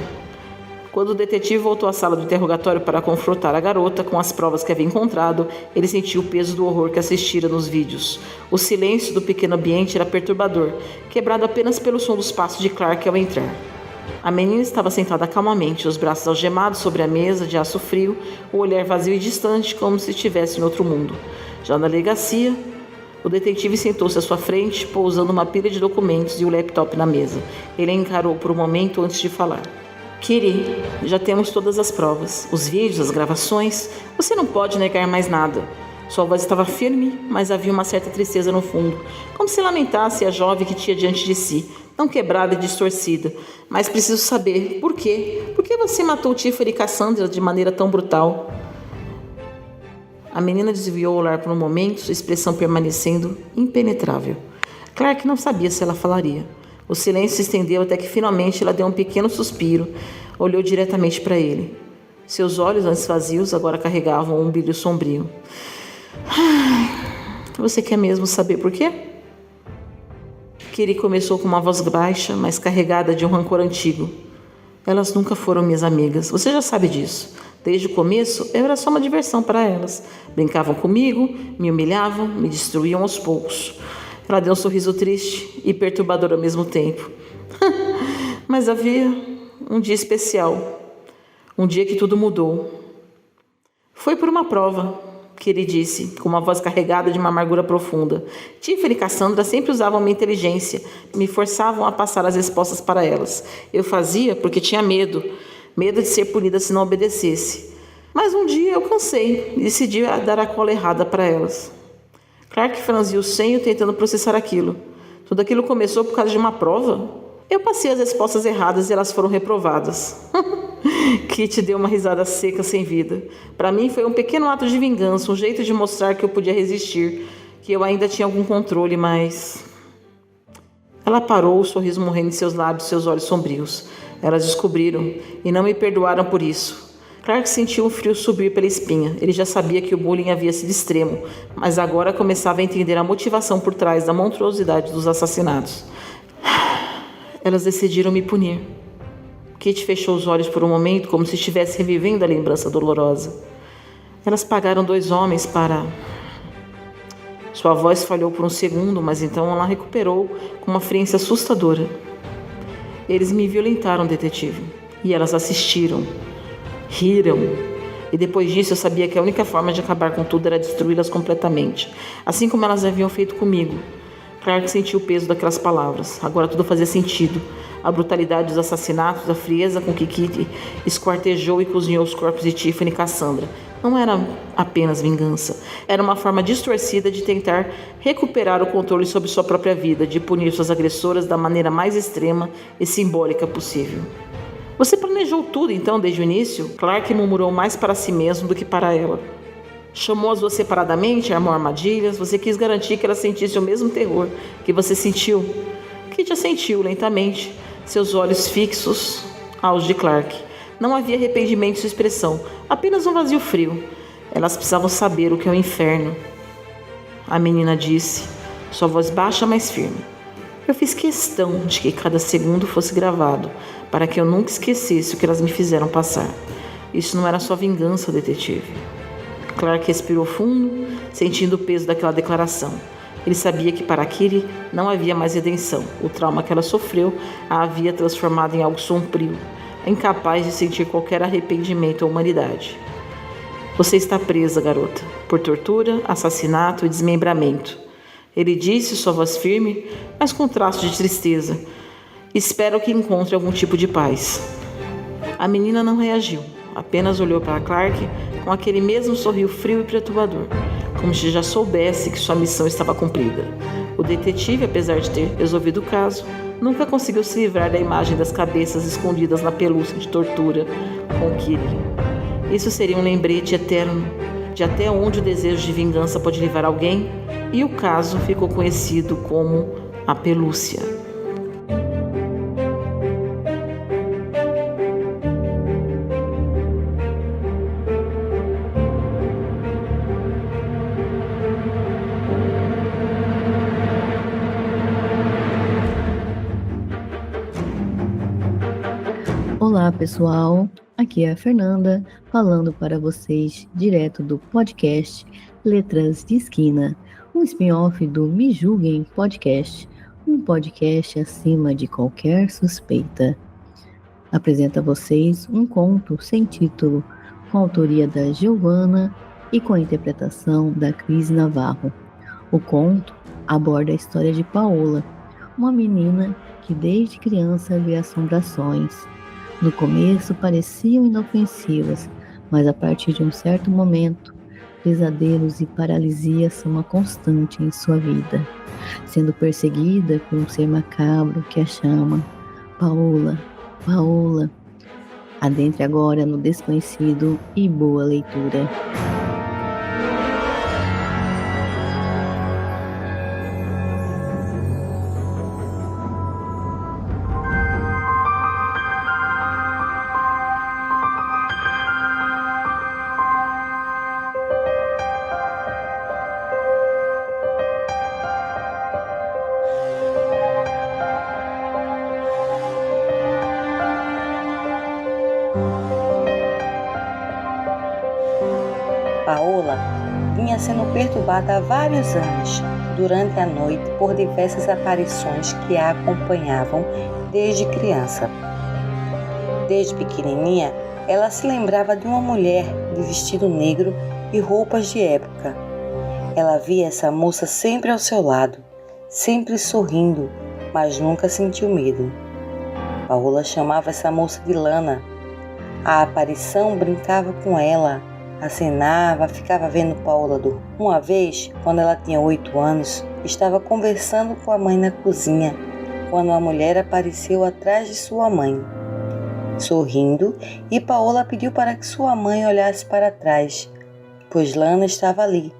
Quando o detetive voltou à sala do interrogatório para confrontar a garota com as provas que havia encontrado, ele sentiu o peso do horror que assistira nos vídeos. O silêncio do pequeno ambiente era perturbador, quebrado apenas pelo som dos passos de Clark ao entrar. A menina estava sentada calmamente, os braços algemados sobre a mesa de aço frio, o olhar vazio e distante, como se estivesse em outro mundo. Já na delegacia, o detetive sentou-se à sua frente, pousando uma pilha de documentos e o laptop na mesa. Ele a encarou por um momento antes de falar. Kitty, já temos todas as provas, os vídeos, as gravações. Você não pode negar mais nada. Sua voz estava firme, mas havia uma certa tristeza no fundo, como se lamentasse a jovem que tinha diante de si, tão quebrada e distorcida. Mas preciso saber, por quê? Por que você matou Tiffany e Cassandra de maneira tão brutal? A menina desviou o olhar por um momento, sua expressão permanecendo impenetrável. Clark não sabia se ela falaria. O silêncio se estendeu até que finalmente ela deu um pequeno suspiro, olhou diretamente para ele. Seus olhos, antes vazios, agora carregavam um brilho sombrio. Você quer mesmo saber por quê? Kitty começou com uma voz baixa, mas carregada de um rancor antigo. Elas nunca foram minhas amigas, você já sabe disso. Desde o começo, eu era só uma diversão para elas. Brincavam comigo, me humilhavam, me destruíam aos poucos. Ela deu um sorriso triste e perturbador ao mesmo tempo. Mas havia um dia especial. Um dia que tudo mudou. Foi por uma prova, que ele disse, com uma voz carregada de uma amargura profunda. Tiffany e Cassandra sempre usavam minha inteligência, me forçavam a passar as respostas para elas. Eu fazia porque tinha medo de ser punida se não obedecesse. Mas um dia eu cansei e decidi dar a cola errada para elas. Clark franziu o senho tentando processar aquilo. Tudo aquilo começou por causa de uma prova? Eu passei as respostas erradas e elas foram reprovadas. Kitty deu uma risada seca sem vida. Para mim foi um pequeno ato de vingança, um jeito de mostrar que eu podia resistir, que eu ainda tinha algum controle, mas... Ela parou, o sorriso morrendo em seus lábios, seus olhos sombrios. Elas descobriram e não me perdoaram por isso. Clark sentiu um frio subir pela espinha. Ele já sabia que o bullying havia sido extremo, mas agora começava a entender a motivação por trás da monstruosidade dos assassinatos. Elas decidiram me punir. Kitty fechou os olhos por um momento, como se estivesse revivendo a lembrança dolorosa. Elas pagaram 2 homens para... Sua voz falhou por um segundo, mas então ela recuperou com uma frieza assustadora. Eles me violentaram, detetive. E elas assistiram. Riram. E depois disso eu sabia que a única forma de acabar com tudo era destruí-las completamente. Assim como elas haviam feito comigo. Clark sentiu o peso daquelas palavras. Agora tudo fazia sentido. A brutalidade dos assassinatos, a frieza com que Kitty esquartejou e cozinhou os corpos de Tiffany e Cassandra. Não era apenas vingança. Era uma forma distorcida de tentar recuperar o controle sobre sua própria vida, de punir suas agressoras da maneira mais extrema e simbólica possível. Você planejou tudo então desde o início? Clark murmurou mais para si mesmo do que para ela. Chamou as 2 separadamente, armou armadilhas. Você quis garantir que ela sentisse o mesmo terror que você sentiu. Kitty assentiu lentamente, seus olhos fixos aos de Clark. Não havia arrependimento em sua expressão, apenas um vazio frio. Elas precisavam saber o que é o inferno. A menina disse, sua voz baixa, mas firme. Eu fiz questão de que cada segundo fosse gravado, para que eu nunca esquecesse o que elas me fizeram passar. Isso não era só vingança, detetive. Clark respirou fundo, sentindo o peso daquela declaração. Ele sabia que para Kitty não havia mais redenção. O trauma que ela sofreu a havia transformado em algo sombrio, incapaz de sentir qualquer arrependimento à humanidade. Você está presa, garota, por tortura, assassinato e desmembramento. Ele disse, sua voz firme, mas com traço de tristeza. Espero que encontre algum tipo de paz. A menina não reagiu, apenas olhou para Clark com aquele mesmo sorriso frio e perturbador, como se já soubesse que sua missão estava cumprida. O detetive, apesar de ter resolvido o caso, nunca conseguiu se livrar da imagem das cabeças escondidas na pelúcia de tortura com Kitty. Isso seria um lembrete eterno de até onde o desejo de vingança pode levar alguém, e o caso ficou conhecido como a pelúcia. Olá, pessoal. Aqui é a Fernanda, falando para vocês direto do podcast Letras de Esquina, um spin-off do Me Julguem Podcast, um podcast acima de qualquer suspeita. Apresento a vocês um conto sem título, com a autoria da Giovana e com a interpretação da Cris Navarro. O conto aborda a história de Paola, uma menina que desde criança vê assombrações. No começo pareciam inofensivas, mas a partir de um certo momento, pesadelos e paralisia são uma constante em sua vida, sendo perseguida por um ser macabro que a chama Paola, Paola. Adentre agora no desconhecido e boa leitura. Paola vinha sendo perturbada há vários anos, durante a noite, por diversas aparições que a acompanhavam desde criança. Desde pequenininha, ela se lembrava de uma mulher de vestido negro e roupas de época. Ela via essa moça sempre ao seu lado, sempre sorrindo, mas nunca sentiu medo. Paola chamava essa moça de Lana. A aparição brincava com ela, acenava, ficava vendo Paola dormir. Uma vez, quando ela tinha 8 anos, estava conversando com a mãe na cozinha, quando a mulher apareceu atrás de sua mãe, sorrindo, e Paola pediu para que sua mãe olhasse para trás, pois Lana estava ali.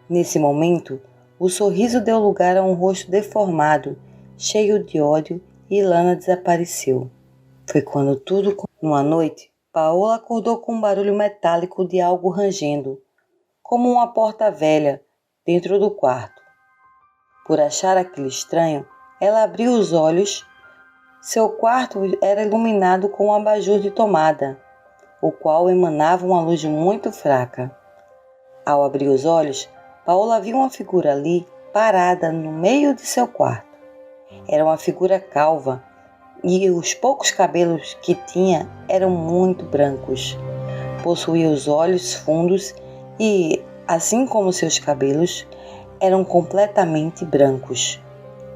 Nesse momento, o sorriso deu lugar a um rosto deformado, cheio de ódio, e Lana desapareceu. Foi quando tudo... Numa noite, Paola acordou com um barulho metálico de algo rangendo, como uma porta velha, dentro do quarto. Por achar aquilo estranho, ela abriu os olhos. Seu quarto era iluminado com um abajur de tomada, o qual emanava uma luz muito fraca. Ao abrir os olhos, Paola viu uma figura ali, parada no meio de seu quarto. Era uma figura calva, e os poucos cabelos que tinha eram muito brancos. Possuía os olhos fundos e, assim como seus cabelos, eram completamente brancos.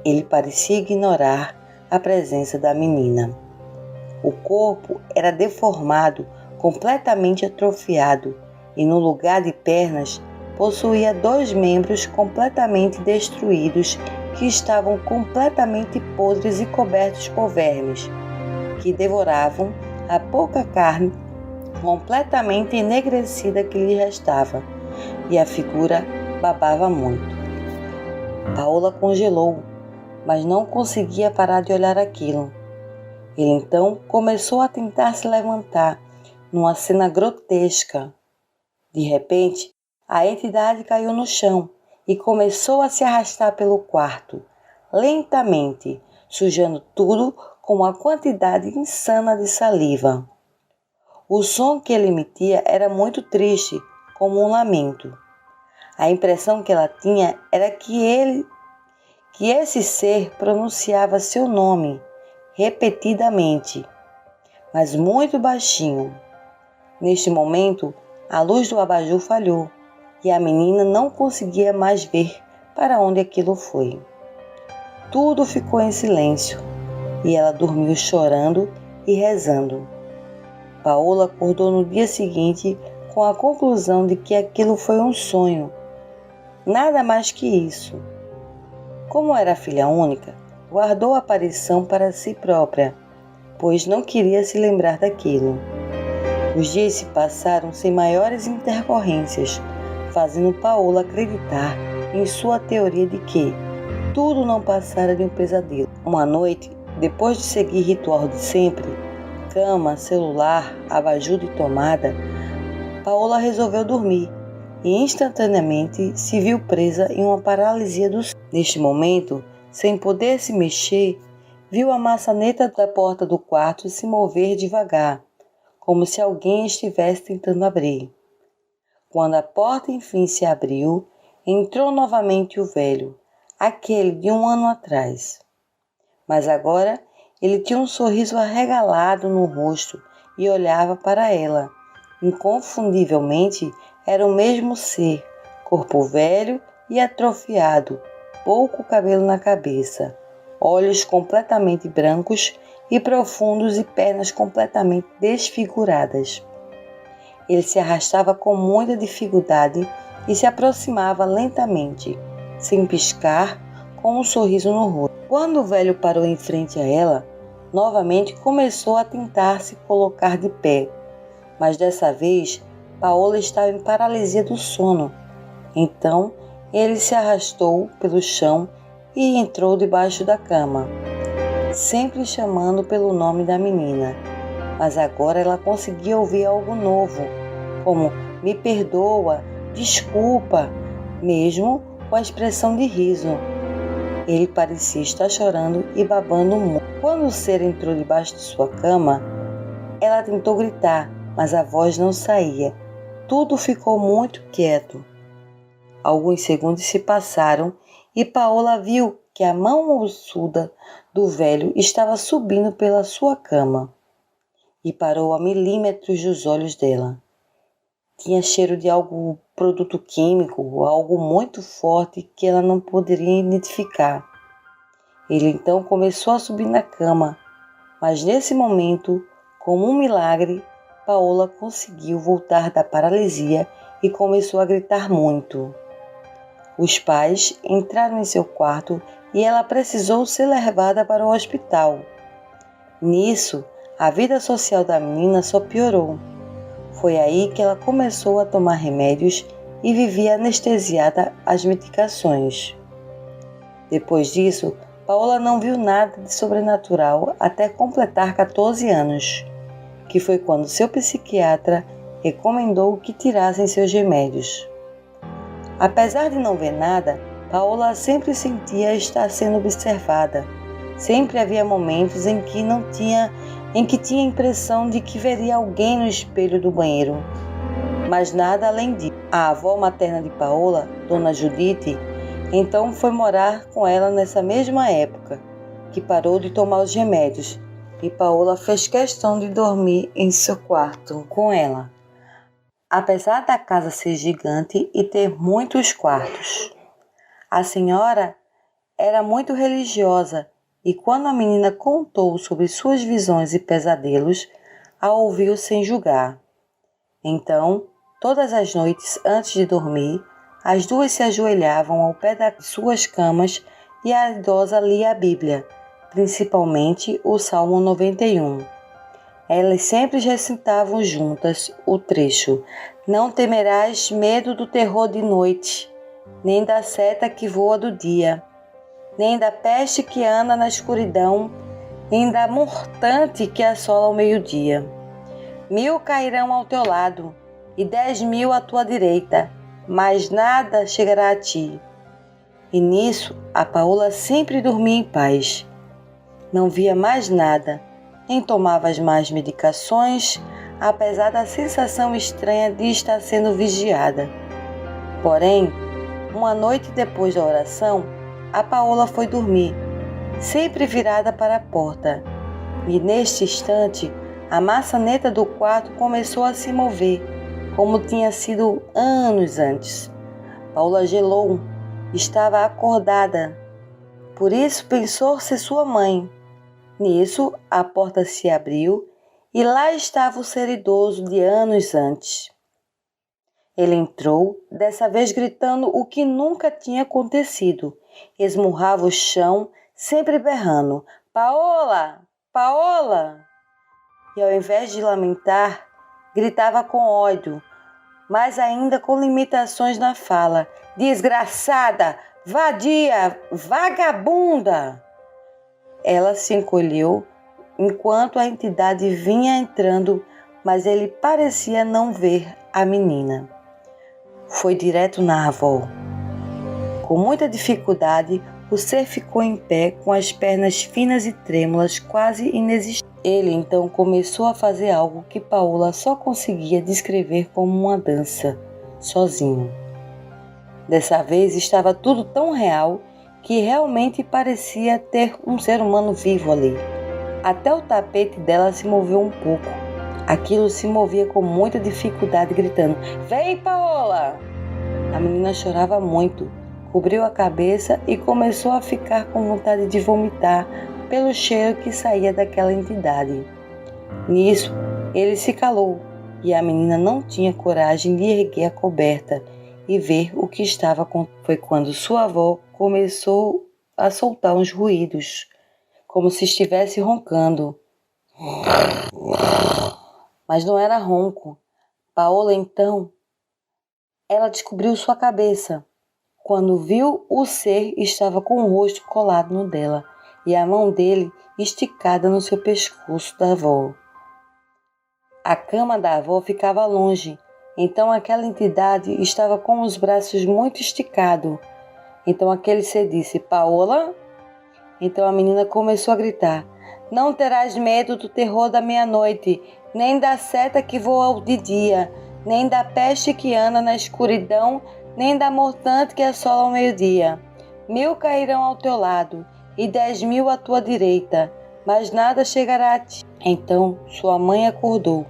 Ele parecia ignorar a presença da menina. O corpo era deformado, completamente atrofiado, e no lugar de pernas possuía 2 membros completamente destruídos que estavam completamente podres e cobertos por vermes, que devoravam a pouca carne completamente enegrecida que lhe restava, e a figura babava muito. Paola congelou, mas não conseguia parar de olhar aquilo. Ele então começou a tentar se levantar, numa cena grotesca. De repente, a entidade caiu no chão e começou a se arrastar pelo quarto, lentamente, sujando tudo com uma quantidade insana de saliva. O som que ele emitia era muito triste, como um lamento. A impressão que ela tinha era que esse ser pronunciava seu nome repetidamente, mas muito baixinho. Neste momento, a luz do abajur falhou e a menina não conseguia mais ver para onde aquilo foi. Tudo ficou em silêncio e ela dormiu chorando e rezando. Paola acordou no dia seguinte com a conclusão de que aquilo foi um sonho, nada mais que isso. Como era filha única, guardou a aparição para si própria, pois não queria se lembrar daquilo. Os dias se passaram sem maiores intercorrências, fazendo Paola acreditar em sua teoria de que tudo não passara de um pesadelo. Uma noite, depois de seguir ritual de sempre, cama, celular, abajur de tomada, Paola resolveu dormir e instantaneamente se viu presa em uma paralisia do sono. Neste momento, sem poder se mexer, viu a maçaneta da porta do quarto se mover devagar, como se alguém estivesse tentando abrir. Quando a porta enfim se abriu, entrou novamente o velho, aquele de 1 ano atrás. Mas agora ele tinha um sorriso arregalado no rosto e olhava para ela. Inconfundivelmente era o mesmo ser, corpo velho e atrofiado, pouco cabelo na cabeça, olhos completamente brancos e profundos e pernas completamente desfiguradas. Ele se arrastava com muita dificuldade e se aproximava lentamente, sem piscar, com um sorriso no rosto. Quando o velho parou em frente a ela, novamente começou a tentar se colocar de pé, mas dessa vez Paola estava em paralisia do sono. Então ele se arrastou pelo chão e entrou debaixo da cama, sempre chamando pelo nome da menina. Mas agora ela conseguia ouvir algo novo, como "me perdoa", "desculpa", mesmo com a expressão de riso. Ele parecia estar chorando e babando muito. Quando o ser entrou debaixo de sua cama, ela tentou gritar, mas a voz não saía. Tudo ficou muito quieto. Alguns segundos se passaram e Paola viu que a mão ossuda do velho estava subindo pela sua cama e parou a milímetros dos olhos dela. Tinha cheiro de produto químico, algo muito forte que ela não poderia identificar. Ele então começou a subir na cama, mas nesse momento, como um milagre, Paola conseguiu voltar da paralisia e começou a gritar muito. Os pais entraram em seu quarto e ela precisou ser levada para o hospital. Nisso, a vida social da menina só piorou. Foi aí que ela começou a tomar remédios e vivia anestesiada às medicações. Depois disso, Paola não viu nada de sobrenatural até completar 14 anos, que foi quando seu psiquiatra recomendou que tirassem seus remédios. Apesar de não ver nada, Paola sempre sentia estar sendo observada. Sempre havia momentos em que tinha a impressão de que veria alguém no espelho do banheiro. Mas nada além disso. A avó materna de Paola, Dona Judite, então foi morar com ela nessa mesma época, que parou de tomar os remédios, e Paola fez questão de dormir em seu quarto com ela. Apesar da casa ser gigante e ter muitos quartos, a senhora era muito religiosa e quando a menina contou sobre suas visões e pesadelos, a ouviu sem julgar. Então, todas as noites antes de dormir, as duas se ajoelhavam ao pé das suas camas e a idosa lia a Bíblia, principalmente o Salmo 91. Elas sempre recitavam juntas o trecho: "Não temerás medo do terror de noite, nem da seta que voa do dia, nem da peste que anda na escuridão, nem da mortante que assola ao meio-dia. 1000 cairão ao teu lado e 10.000 à tua direita, mas nada chegará a ti." E nisso, a Paola sempre dormia em paz. Não via mais nada, nem tomava as más medicações, apesar da sensação estranha de estar sendo vigiada. Porém, uma noite depois da oração, a Paola foi dormir, sempre virada para a porta. E neste instante, a maçaneta do quarto começou a se mover, como tinha sido anos antes. Paola gelou, estava acordada. Por isso pensou ser sua mãe. Nisso, a porta se abriu e lá estava o ser idoso de anos antes. Ele entrou, dessa vez gritando o que nunca tinha acontecido. Esmurrava o chão, sempre berrando: "Paola! Paola!" E ao invés de lamentar, gritava com ódio, mas ainda com limitações na fala: "Desgraçada! Vadia! Vagabunda!" Ela se encolheu enquanto a entidade vinha entrando, mas ele parecia não ver a menina. Foi direto na avó. Com muita dificuldade, o ser ficou em pé com as pernas finas e trêmulas, quase inexistentes. Ele então começou a fazer algo que Paola só conseguia descrever como uma dança, sozinho. Dessa vez estava tudo tão real que realmente parecia ter um ser humano vivo ali. Até o tapete dela se moveu um pouco. Aquilo se movia com muita dificuldade, gritando: "Vem, Paola!" A menina chorava muito, cobriu a cabeça e começou a ficar com vontade de vomitar pelo cheiro que saía daquela entidade. Nisso, ele se calou e a menina não tinha coragem de erguer a coberta e ver o que estava acontecendo. Foi quando sua avó começou a soltar uns ruídos, como se estivesse roncando. Mas não era ronco. Paola, então, ela descobriu sua cabeça. Quando viu, o ser estava com o rosto colado no dela e a mão dele esticada no seu pescoço da avó. A cama da avó ficava longe, então aquela entidade estava com os braços muito esticados. Então aquele ser disse: "Paola?" Então a menina começou a gritar: "Não terás medo do terror da meia-noite, nem da seta que voa de dia, nem da peste que anda na escuridão, nem da mortante que assola ao meio-dia. 1000 cairão ao teu lado e 10.000 à tua direita, mas nada chegará a ti." Então sua mãe acordou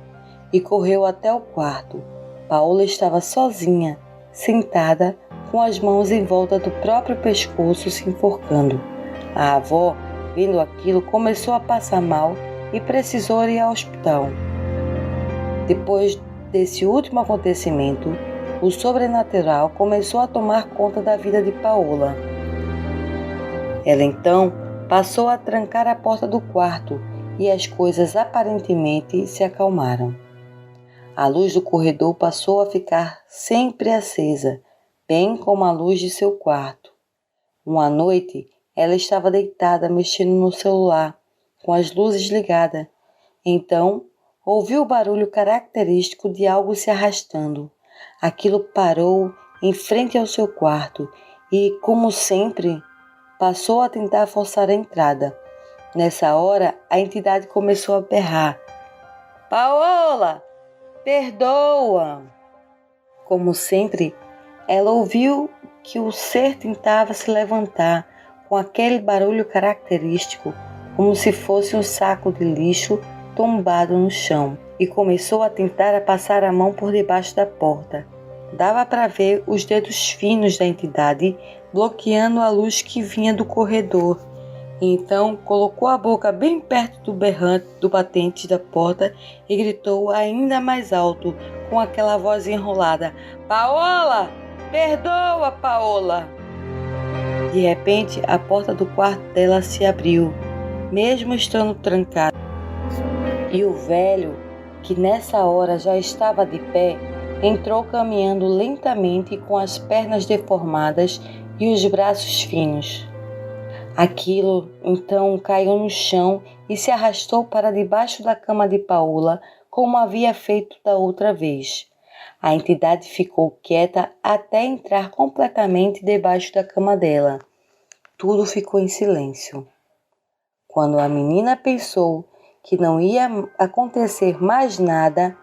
e correu até o quarto. Paola estava sozinha, sentada, com as mãos em volta do próprio pescoço, se enforcando. A avó, vendo aquilo, começou a passar mal e precisou ir ao hospital. Depois desse último acontecimento, o sobrenatural começou a tomar conta da vida de Paola. Ela então passou a trancar a porta do quarto e as coisas aparentemente se acalmaram. A luz do corredor passou a ficar sempre acesa, bem como a luz de seu quarto. Uma noite, ela estava deitada mexendo no celular, com as luzes ligadas. Então, ouviu o barulho característico de algo se arrastando. Aquilo parou em frente ao seu quarto e, como sempre, passou a tentar forçar a entrada. Nessa hora, a entidade começou a berrar: "Paola, perdoa!" Como sempre, ela ouviu que o ser tentava se levantar com aquele barulho característico, como se fosse um saco de lixo tombado no chão, e começou a tentar passar a mão por debaixo da porta. Dava para ver os dedos finos da entidade bloqueando a luz que vinha do corredor. Então colocou a boca bem perto do berrante do batente da porta e gritou ainda mais alto, com aquela voz enrolada: "Paola! Perdoa, Paola!" De repente, a porta do quarto dela se abriu, mesmo estando trancada. E o velho, que nessa hora já estava de pé, entrou caminhando lentamente com as pernas deformadas e os braços finos. Aquilo então caiu no chão e se arrastou para debaixo da cama de Paola, como havia feito da outra vez. A entidade ficou quieta até entrar completamente debaixo da cama dela. Tudo ficou em silêncio. Quando a menina pensou que não ia acontecer mais nada,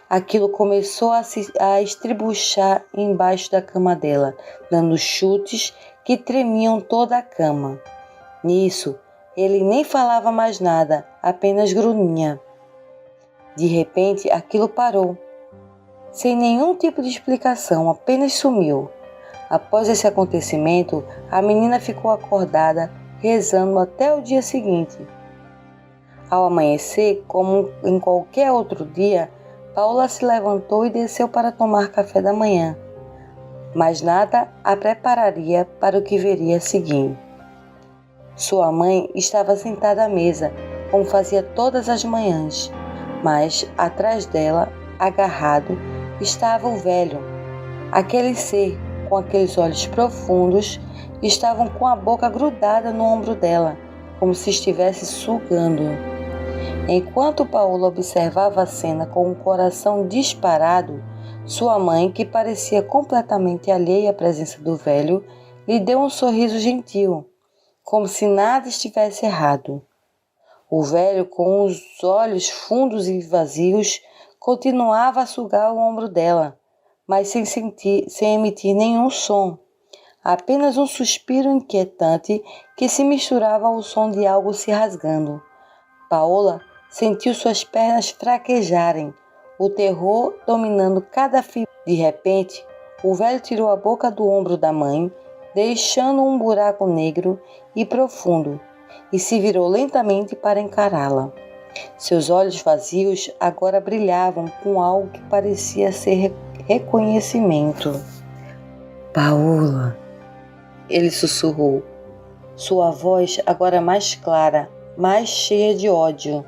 aquilo começou a estribuchar embaixo da cama dela, dando chutes que tremiam toda a cama. Nisso, ele nem falava mais nada, apenas grunhia. De repente, aquilo parou. Sem nenhum tipo de explicação, apenas sumiu. Após esse acontecimento, a menina ficou acordada, rezando até o dia seguinte. Ao amanhecer, como em qualquer outro dia, Paola se levantou e desceu para tomar café da manhã. Mas nada a prepararia para o que viria a seguir. Sua mãe estava sentada à mesa, como fazia todas as manhãs, mas atrás dela, agarrado, estava o velho. Aquele ser, com aqueles olhos profundos, estavam com a boca grudada no ombro dela, como se estivesse sugando. Enquanto Paola observava a cena com o coração disparado, sua mãe, que parecia completamente alheia à presença do velho, lhe deu um sorriso gentil, como se nada estivesse errado. O velho, com os olhos fundos e vazios, continuava a sugar o ombro dela, mas sem emitir nenhum som, apenas um suspiro inquietante que se misturava ao som de algo se rasgando. Paola sentiu suas pernas fraquejarem, o terror dominando cada fibra. De repente, o velho tirou a boca do ombro da mãe, deixando um buraco negro e profundo, e se virou lentamente para encará-la. Seus olhos vazios agora brilhavam com algo que parecia ser reconhecimento. "Paola", ele sussurrou, sua voz agora mais clara, mais cheia de ódio.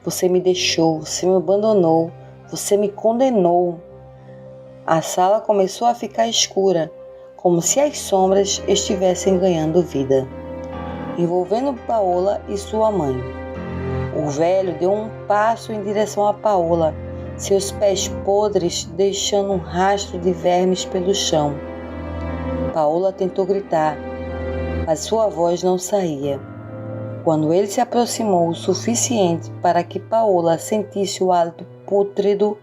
"Você me deixou, você me abandonou, você me condenou." A sala começou a ficar escura, como se as sombras estivessem ganhando vida, envolvendo Paola e sua mãe. O velho deu um passo em direção a Paola, seus pés podres deixando um rastro de vermes pelo chão. Paola tentou gritar, mas sua voz não saía. Quando ele se aproximou o suficiente para que Paola sentisse o hálito pútrido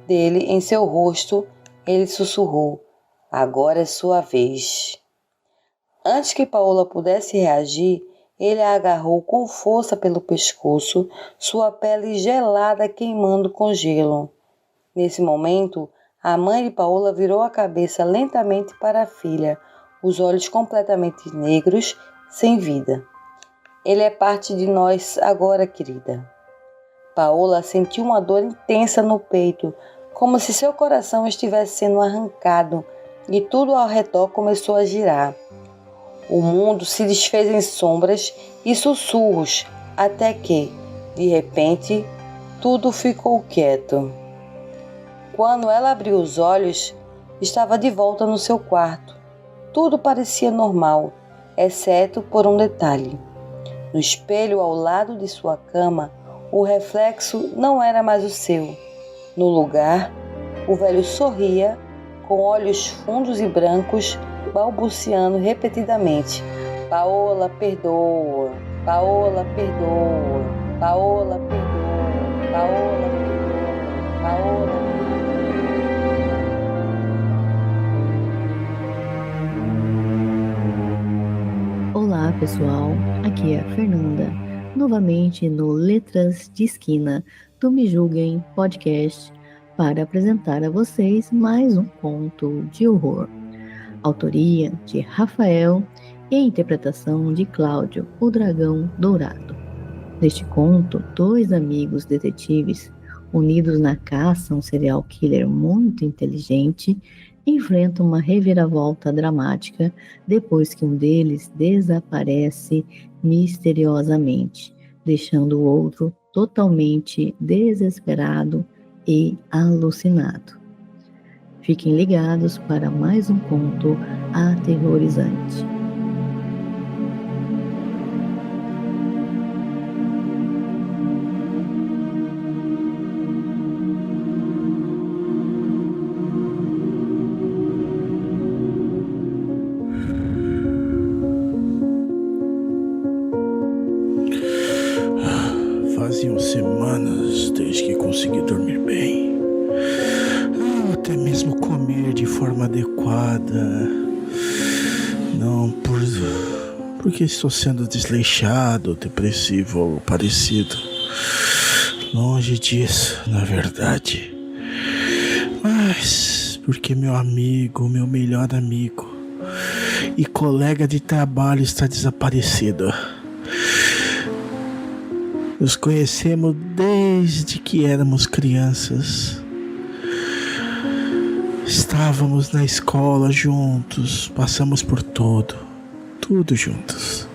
dele em seu rosto, ele sussurrou: "Agora é sua vez." Antes que Paola pudesse reagir, ele a agarrou com força pelo pescoço, sua pele gelada queimando com gelo. Nesse momento, a mãe de Paola virou a cabeça lentamente para a filha, os olhos completamente negros, sem vida. "Ele é parte de nós agora, querida." Paola sentiu uma dor intensa no peito, como se seu coração estivesse sendo arrancado, e tudo ao redor começou a girar. O mundo se desfez em sombras e sussurros, até que, de repente, tudo ficou quieto. Quando ela abriu os olhos, estava de volta no seu quarto. Tudo parecia normal, exceto por um detalhe. No espelho ao lado de sua cama, o reflexo não era mais o seu. No lugar, o velho sorria, com olhos fundos e brancos, balbuciando repetidamente: Paola, perdoa, Paola, perdoa, Paola, perdoa, Paola, perdoa, Paola, perdoa. Olá, pessoal. Aqui é a Fernanda, novamente no Letras de Esquina do Me Julguem Podcast, para apresentar a vocês mais um conto de horror. Autoria de Rafael e a interpretação de Cláudio, o Dragão Dourado. Neste conto, 2 amigos detetives, unidos na caça a um serial killer muito inteligente, enfrentam uma reviravolta dramática depois que um deles desaparece misteriosamente, deixando o outro totalmente desesperado e alucinado. Fiquem ligados para mais um conto aterrorizante. Faziam semanas desde que consegui dormir bem, até mesmo comer de forma adequada. Não porque estou sendo desleixado, depressivo ou parecido. Longe disso, na verdade. Mas porque meu amigo, meu melhor amigo e colega de trabalho está desaparecido. Nos conhecemos desde que éramos crianças. Estávamos na escola juntos, passamos por tudo juntos.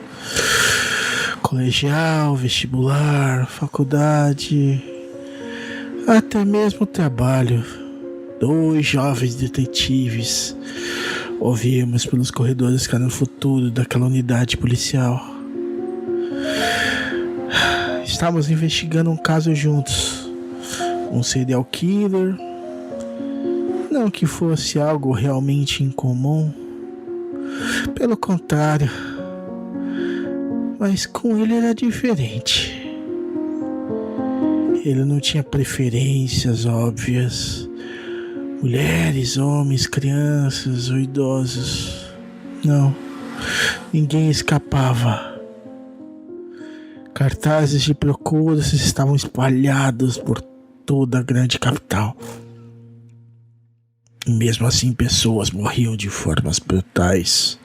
Colegial, vestibular, faculdade, até mesmo trabalho. 2 jovens detetives ouvíamos pelos corredores que era no futuro daquela unidade policial. Estávamos investigando um caso juntos, um serial killer. Não que fosse algo realmente incomum, pelo contrário, mas com ele era diferente. Ele não tinha preferências óbvias, mulheres, homens, crianças ou idosos. Não, ninguém escapava. Cartazes de procuras estavam espalhados por toda a grande capital. E mesmo assim, pessoas morriam de formas brutais.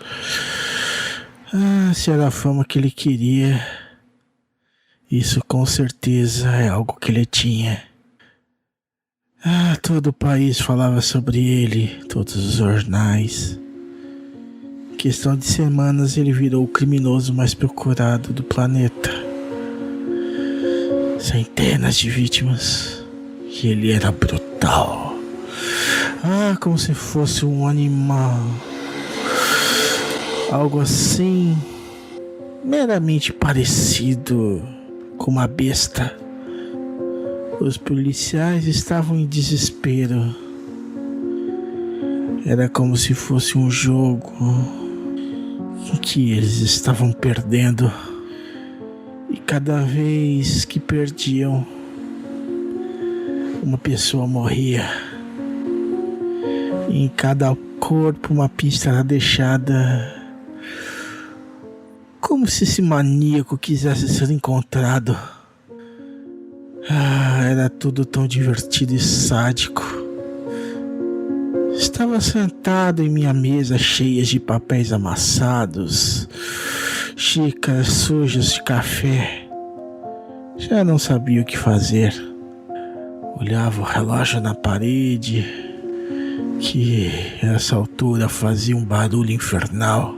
Se era a fama que ele queria, isso com certeza é algo que ele tinha. Todo o país falava sobre ele, todos os jornais. Em questão de semanas, ele virou o criminoso mais procurado do planeta. Centenas de vítimas. E ele era brutal. Como se fosse um animal. Algo assim, meramente parecido com uma besta. Os policiais estavam em desespero. Era como se fosse um jogo em que eles estavam perdendo. E cada vez que perdiam, uma pessoa morria. E em cada corpo uma pista era deixada, como se esse maníaco quisesse ser encontrado. Era tudo tão divertido e sádico. Estava sentado em minha mesa cheia de papéis amassados, xícaras sujas de café. Já não sabia o que fazer. Olhava o relógio na parede, que a essa altura fazia um barulho infernal.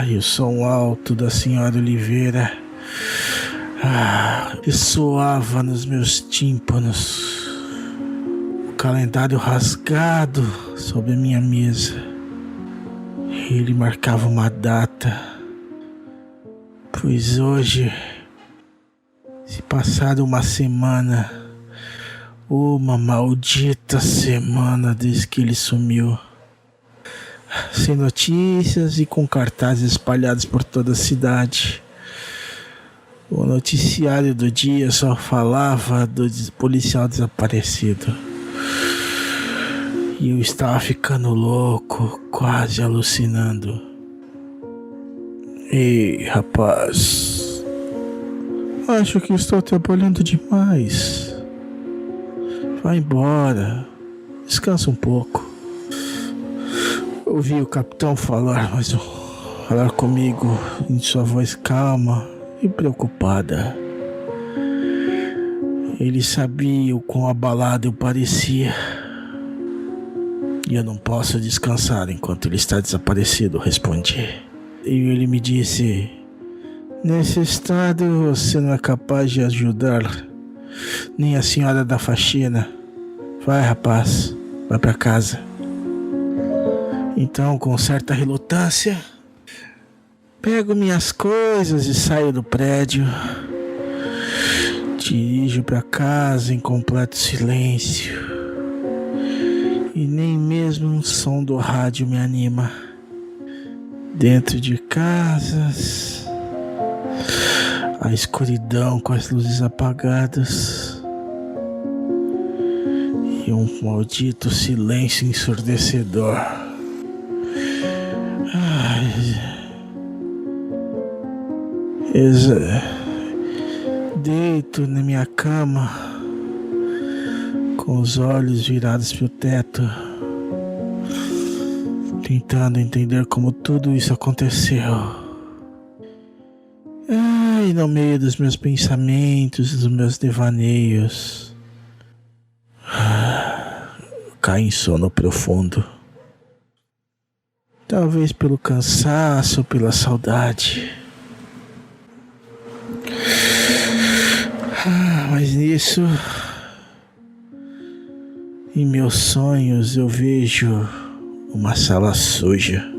E o som alto da senhora Oliveira ressoava nos meus tímpanos. O calendário rasgado sobre a minha mesa. Ele marcava uma data, pois hoje se passara uma semana, uma maldita semana desde que ele sumiu. Sem notícias e com cartazes espalhados por toda a cidade. O noticiário do dia só falava do policial desaparecido. E eu estava ficando louco, quase alucinando. Ei, rapaz, acho que estou trabalhando demais. Vai embora, descansa um pouco. Ouvi o capitão falar comigo em sua voz calma e preocupada. Ele sabia o quão abalado eu parecia. E eu não posso descansar enquanto ele está desaparecido, respondi. E ele me disse: nesse estado você não é capaz de ajudar nem a senhora da faxina. Vai, rapaz, vai pra casa. Então, com certa relutância, pego minhas coisas e saio do prédio. Dirijo pra casa em completo silêncio. E nem mesmo um som do rádio me anima. Dentro de casas, a escuridão com as luzes apagadas e um maldito silêncio ensurdecedor. Deito na minha cama, com os olhos virados para o teto, tentando entender como tudo isso aconteceu. E no meio dos meus pensamentos, dos meus devaneios, caí em sono profundo. Talvez pelo cansaço ou pela saudade. Mas nisso, em meus sonhos eu vejo uma sala suja,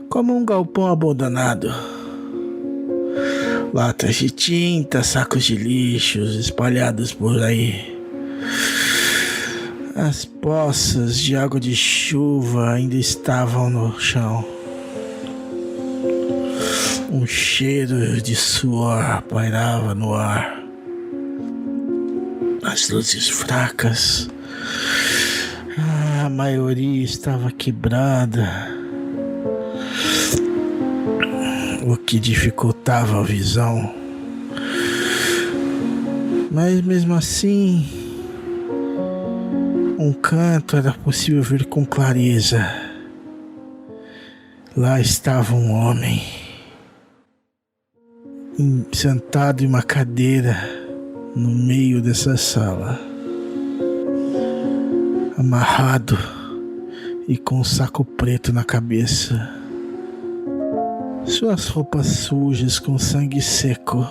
como um galpão abandonado. Latas de tinta, sacos de lixos espalhados por aí. As poças de água de chuva ainda estavam no chão. Um cheiro de suor pairava no ar. As luzes fracas, a maioria estava quebrada, o que dificultava a visão. Mas mesmo assim, um canto era possível ver com clareza. Lá estava um homem, sentado em uma cadeira no meio dessa sala, amarrado e com um saco preto na cabeça. Suas roupas sujas com sangue seco.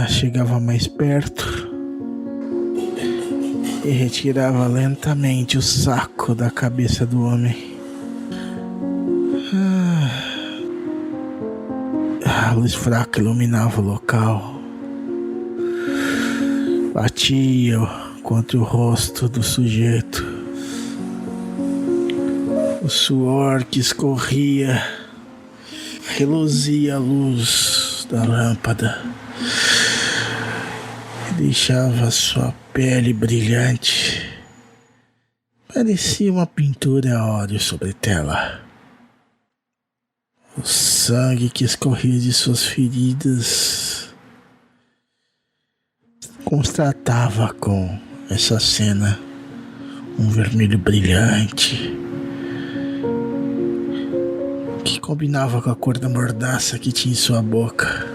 Chegava mais perto e retirava lentamente o saco da cabeça do homem. A luz fraca iluminava o local. Batia contra o rosto do sujeito. O suor que escorria reluzia a luz da lâmpada e deixava sua pele brilhante. Parecia uma pintura a óleo sobre tela. O sangue que escorria de suas feridas contrastava com essa cena, um vermelho brilhante que combinava com a cor da mordaça que tinha em sua boca.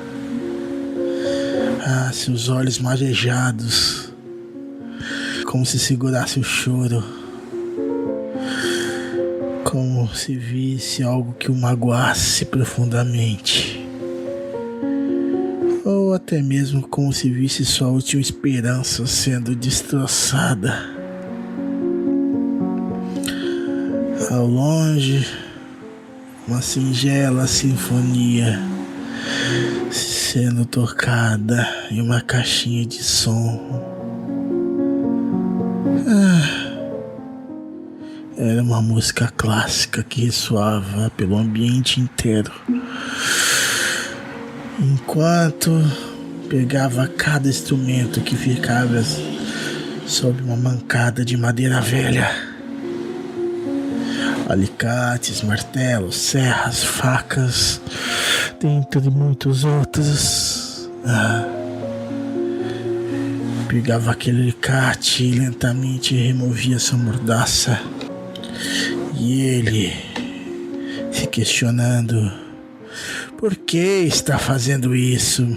Seus olhos marejados, como se segurasse o choro. como se visse algo que o magoasse profundamente. Ou até mesmo como se visse sua última esperança sendo destroçada. Ao longe, uma singela sinfonia sendo tocada em uma caixinha de som. Era uma música clássica que ressoava pelo ambiente inteiro. Enquanto pegava cada instrumento que ficava sob uma mancada de madeira velha. Alicates, martelos, serras, facas, dentre muitos outros. Pegava aquele alicate e lentamente removia sua mordaça. E ele, se questionando, por que está fazendo isso?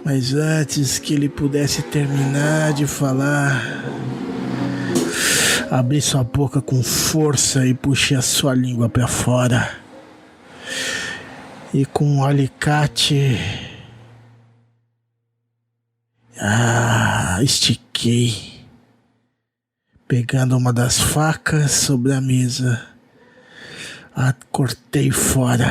Mas antes que ele pudesse terminar de falar, abri sua boca com força e puxei a sua língua para fora. E com o alicate, estiquei, pegando uma das facas sobre a mesa, a cortei fora.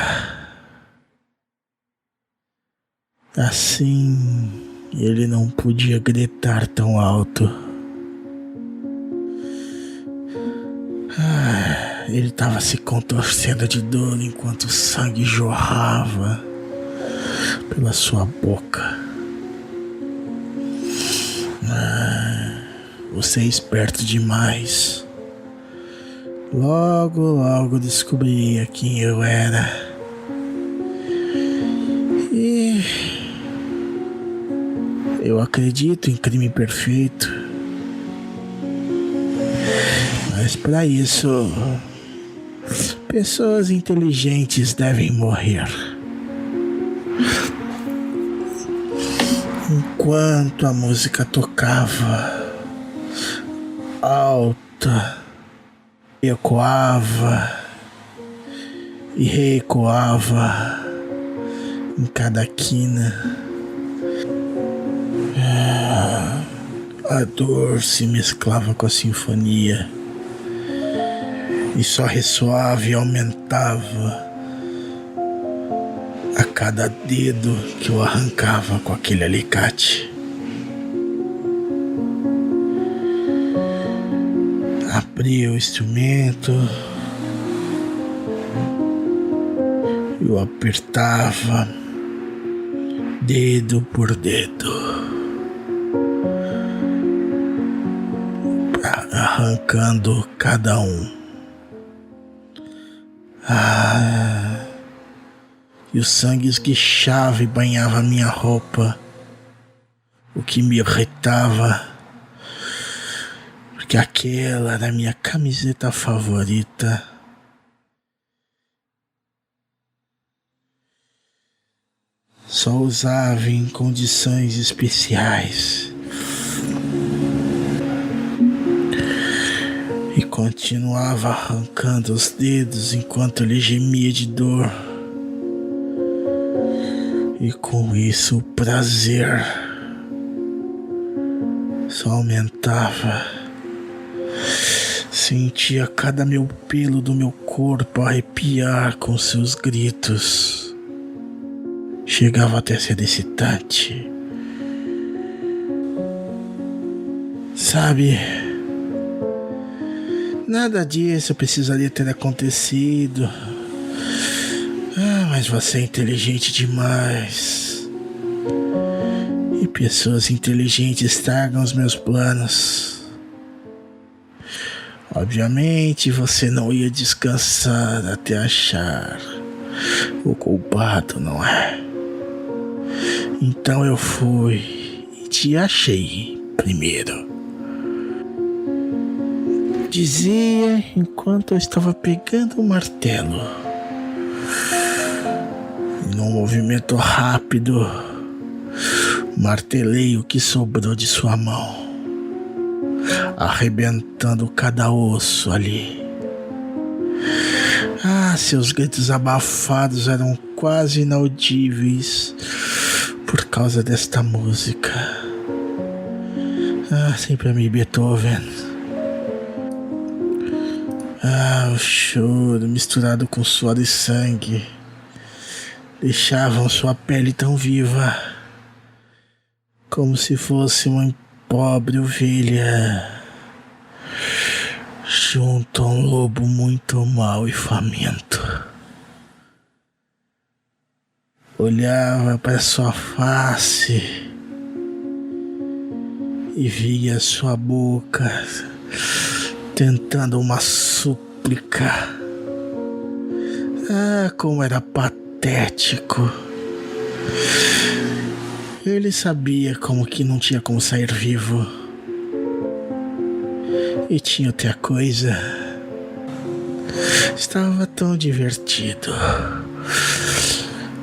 Assim, ele não podia gritar tão alto. Ele estava se contorcendo de dor enquanto o sangue jorrava pela sua boca. Você é esperto demais. Logo descobriria quem eu era. E eu acredito em crime perfeito. Mas para isso, pessoas inteligentes devem morrer. Enquanto a música tocava alta, ecoava e reecoava em cada quina. A dor se mesclava com a sinfonia e só ressoava e aumentava a cada dedo que eu arrancava com aquele alicate. Abria o instrumento, eu apertava dedo por dedo, arrancando cada um. E o sangue esguichava e banhava minha roupa, o que me irritava, porque aquela era a minha camiseta favorita. Só usava em condições especiais. E continuava arrancando os dedos enquanto ele gemia de dor. E com isso o prazer só aumentava. Sentia cada meu pelo do meu corpo arrepiar com seus gritos. Chegava até a ser excitante. Sabe, nada disso precisaria ter acontecido. Mas você é inteligente demais. E pessoas inteligentes estragam os meus planos. Obviamente você não ia descansar até achar o culpado, não é? Então eu fui e te achei primeiro. Dizia enquanto eu estava pegando o martelo. Num movimento rápido, martelei o que sobrou de sua mão. arrebentando cada osso ali. Seus gritos abafados eram quase inaudíveis por causa desta música. Sempre amei Beethoven. O choro misturado com suor e sangue deixavam sua pele tão viva, como se fosse uma pobre ovelha junto a um lobo muito mau e faminto. Olhava para sua face e via sua boca tentando uma súplica. Como era patético. Ele sabia como que não tinha como sair vivo. E tinha outra coisa. Estava tão divertido.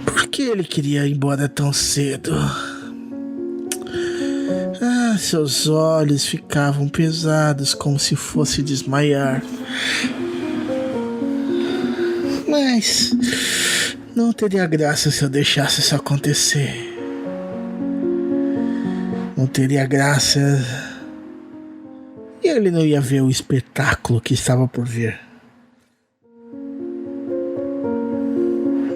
Por que ele queria ir embora tão cedo? Seus olhos ficavam pesados, como se fosse desmaiar. Mas não teria graça se eu deixasse isso acontecer. Não teria graça. E ele não ia ver o espetáculo que estava por vir.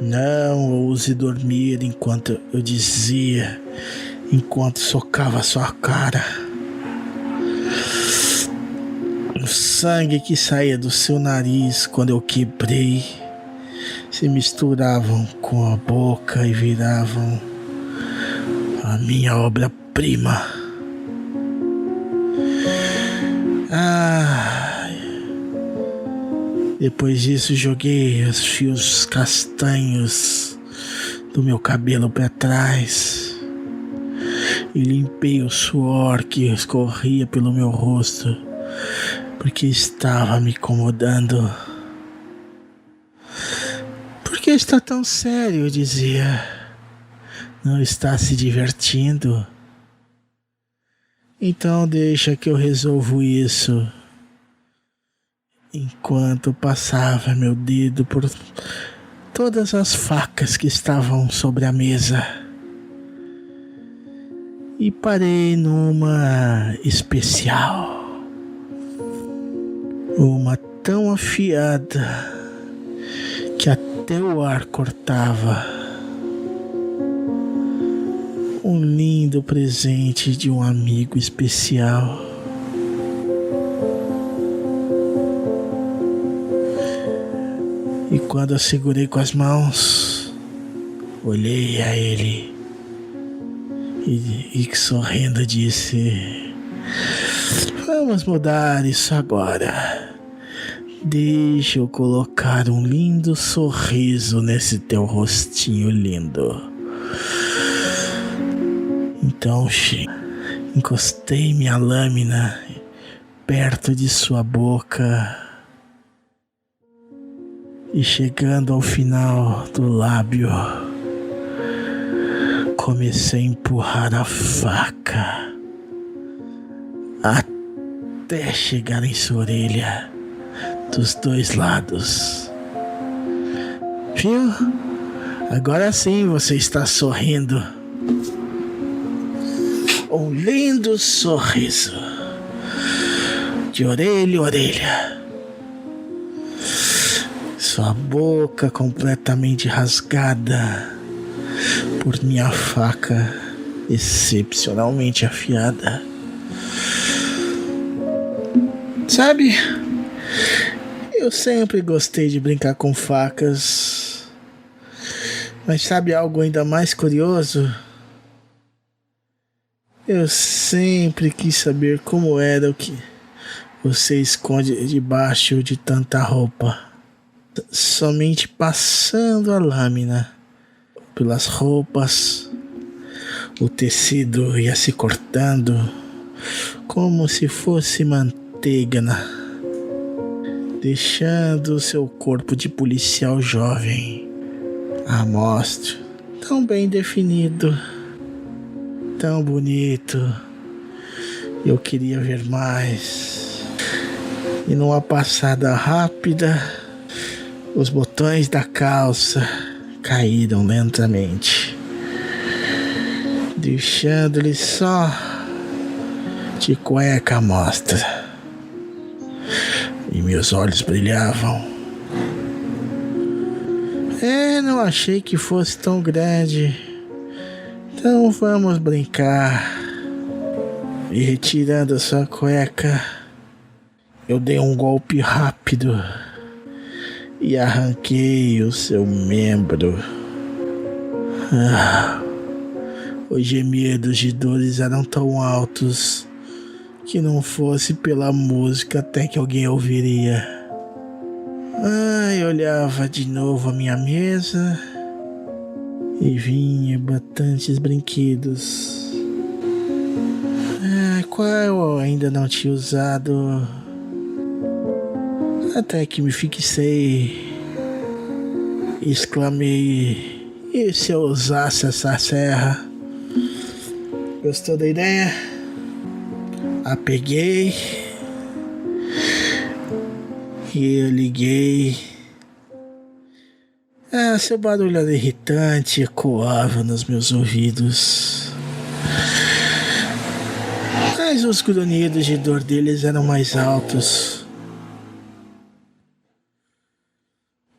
Não ouse dormir enquanto eu dizia, enquanto socava sua cara. O sangue que saía do seu nariz quando eu quebrei se misturavam com a boca e viravam a minha obra-prima. Depois disso joguei os fios castanhos do meu cabelo para trás e limpei o suor que escorria pelo meu rosto, porque estava me incomodando. Por que está tão sério? Eu dizia. Não está se divertindo? Então deixa que eu resolvo isso. Enquanto passava meu dedo por todas as facas que estavam sobre a mesa. E parei numa especial. Uma tão afiada que até o ar cortava. Um lindo presente de um amigo especial. E quando eu segurei com as mãos, olhei a ele e sorrindo disse: vamos mudar isso agora. Deixa eu colocar um lindo sorriso nesse teu rostinho lindo. Então, encostei minha lâmina perto de sua boca e chegando ao final do lábio, comecei a empurrar a faca até chegar em sua orelha dos dois lados. Viu? Agora sim você está sorrindo. Um lindo sorriso de orelha a orelha. Sua boca completamente rasgada por minha faca excepcionalmente afiada. Sabe, eu sempre gostei de brincar com facas. Mas sabe algo ainda mais curioso? Eu sempre quis saber como era o que você esconde debaixo de tanta roupa. Somente passando a lâmina pelas roupas, o tecido ia se cortando como se fosse manteiga, deixando o seu corpo de policial jovem a mostra, tão bem definido, tão bonito, Eu queria ver mais. E numa passada rápida, os botões da calça caíram lentamente, deixando-lhe só de cueca à mostra. E meus olhos brilhavam. Não achei que fosse tão grande. Então vamos brincar. E retirando a sua cueca, eu dei um golpe rápido e arranquei o seu membro. Os gemidos de dores eram tão altos que não fosse pela música até que alguém ouviria. Eu olhava de novo a minha mesa e vinha bastantes brinquedos. Qual eu ainda não tinha usado, até que me fixei e exclamei: e se eu usasse essa serra? Gostou da ideia? A peguei e eu liguei. Seu barulho era irritante, ecoava nos meus ouvidos. Mas os grunhidos de dor deles eram mais altos.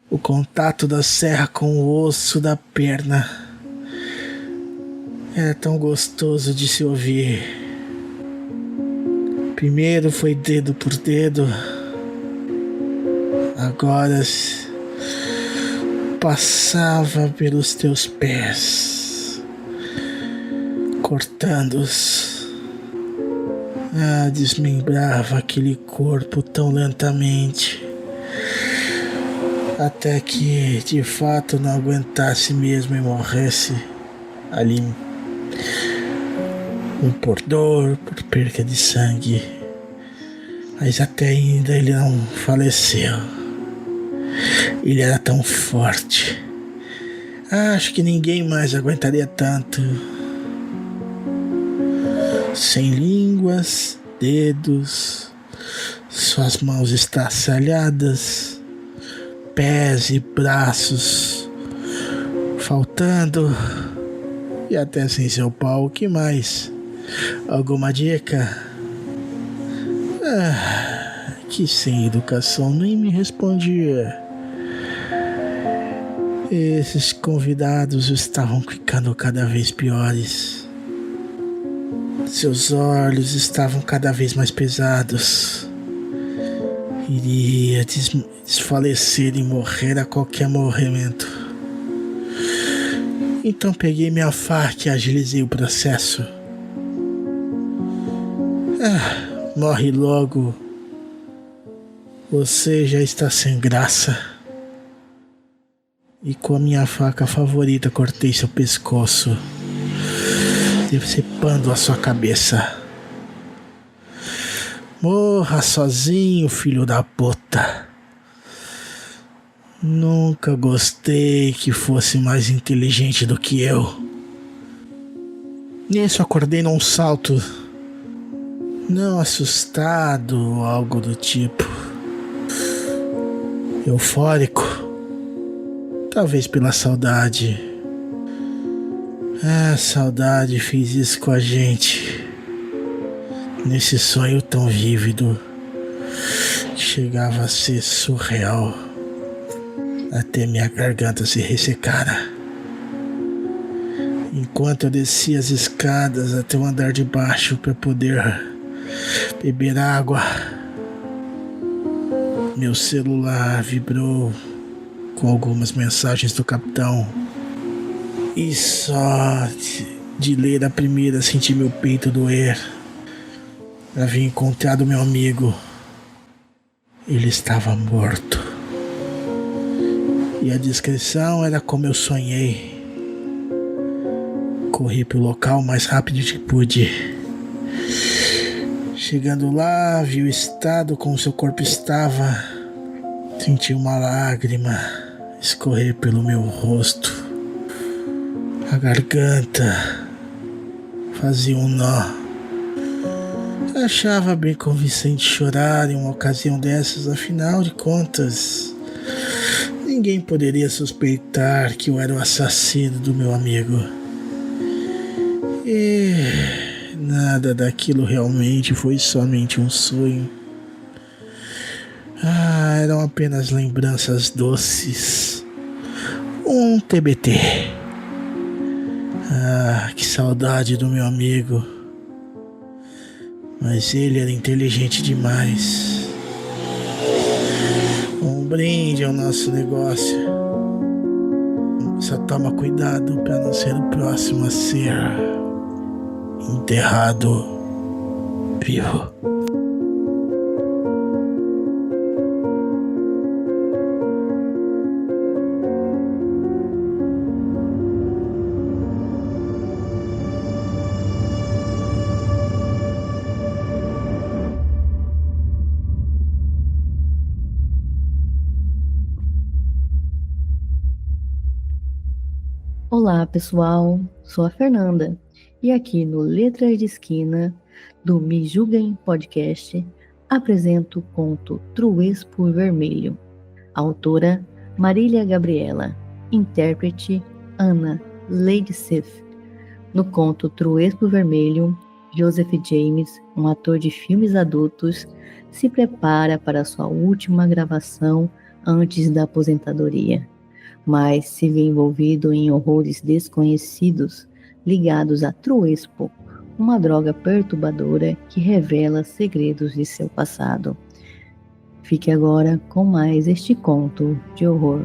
O contato da serra com o osso da perna era tão gostoso de se ouvir. Primeiro foi dedo por dedo, agora passava pelos teus pés, cortando-os. Desmembrava aquele corpo tão lentamente, até que de fato não aguentasse mesmo e morresse ali, por dor, por perca de sangue. Mas até ainda ele não faleceu. Ele era tão forte. Acho que ninguém mais aguentaria tanto. Sem línguas, dedos, suas mãos estraçalhadas, pés e braços faltando, e até sem seu pau. O que mais? Alguma dica? Que sem educação nem me respondia. Esses convidados estavam ficando cada vez piores. Seus olhos estavam cada vez mais pesados. Iria desfalecer e morrer a qualquer momento. Então peguei minha faca e agilizei o processo. Morre logo. Você já está sem graça. E com a minha faca favorita cortei seu pescoço, decepando a sua cabeça. Morra sozinho, filho da puta. Nunca gostei que fosse mais inteligente do que eu. Nisso acordei num salto, não assustado ou algo do tipo. Eufórico, talvez pela saudade. A saudade fez isso com a gente, nesse sonho tão vívido, que chegava a ser surreal, até minha garganta se ressecara. Enquanto eu descia as escadas até o andar de baixo para poder beber água, meu celular vibrou com algumas mensagens do capitão. E só de ler a primeira senti meu peito doer. Havia encontrado meu amigo. Ele estava morto. E a descrição era como eu sonhei. Corri para o local o mais rápido que pude. Chegando lá, vi o estado como seu corpo estava. Senti uma lágrima escorrer pelo meu rosto. A garganta fazia um nó. Achava bem convincente chorar em uma ocasião dessas, afinal de contas, ninguém poderia suspeitar que eu era o assassino do meu amigo. E nada daquilo realmente foi somente um sonho. Eram apenas lembranças doces. Um TBT. Que saudade do meu amigo. Mas ele era inteligente demais. Um brinde ao nosso negócio. Só toma cuidado para não ser o próximo a ser enterrado vivo. Olá, pessoal. Sou a Fernanda e aqui no Letras de Esquina do Me Julguem Podcast apresento o conto Truespo Vermelho. Autora Marília Gabriela. Intérprete Ana Lady Sif. No conto Truespo Vermelho, Joseph James, um ator de filmes adultos, se prepara para sua última gravação antes da aposentadoria, mas se vê envolvido em horrores desconhecidos ligados a Truespo, uma droga perturbadora que revela segredos de seu passado. Fique agora com mais este conto de horror.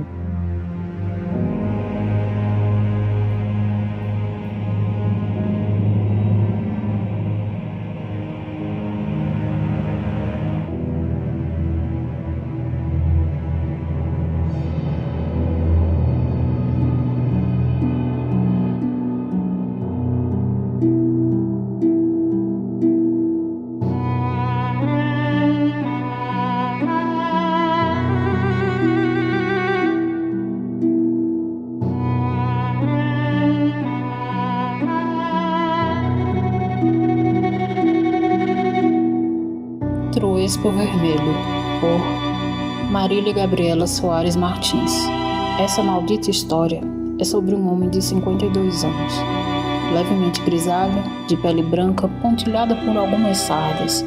Truespo Vermelho, por Marília Gabriela Soares Martins. Essa maldita história é sobre um homem de 52 anos, levemente grisalho, de pele branca pontilhada por algumas sardas,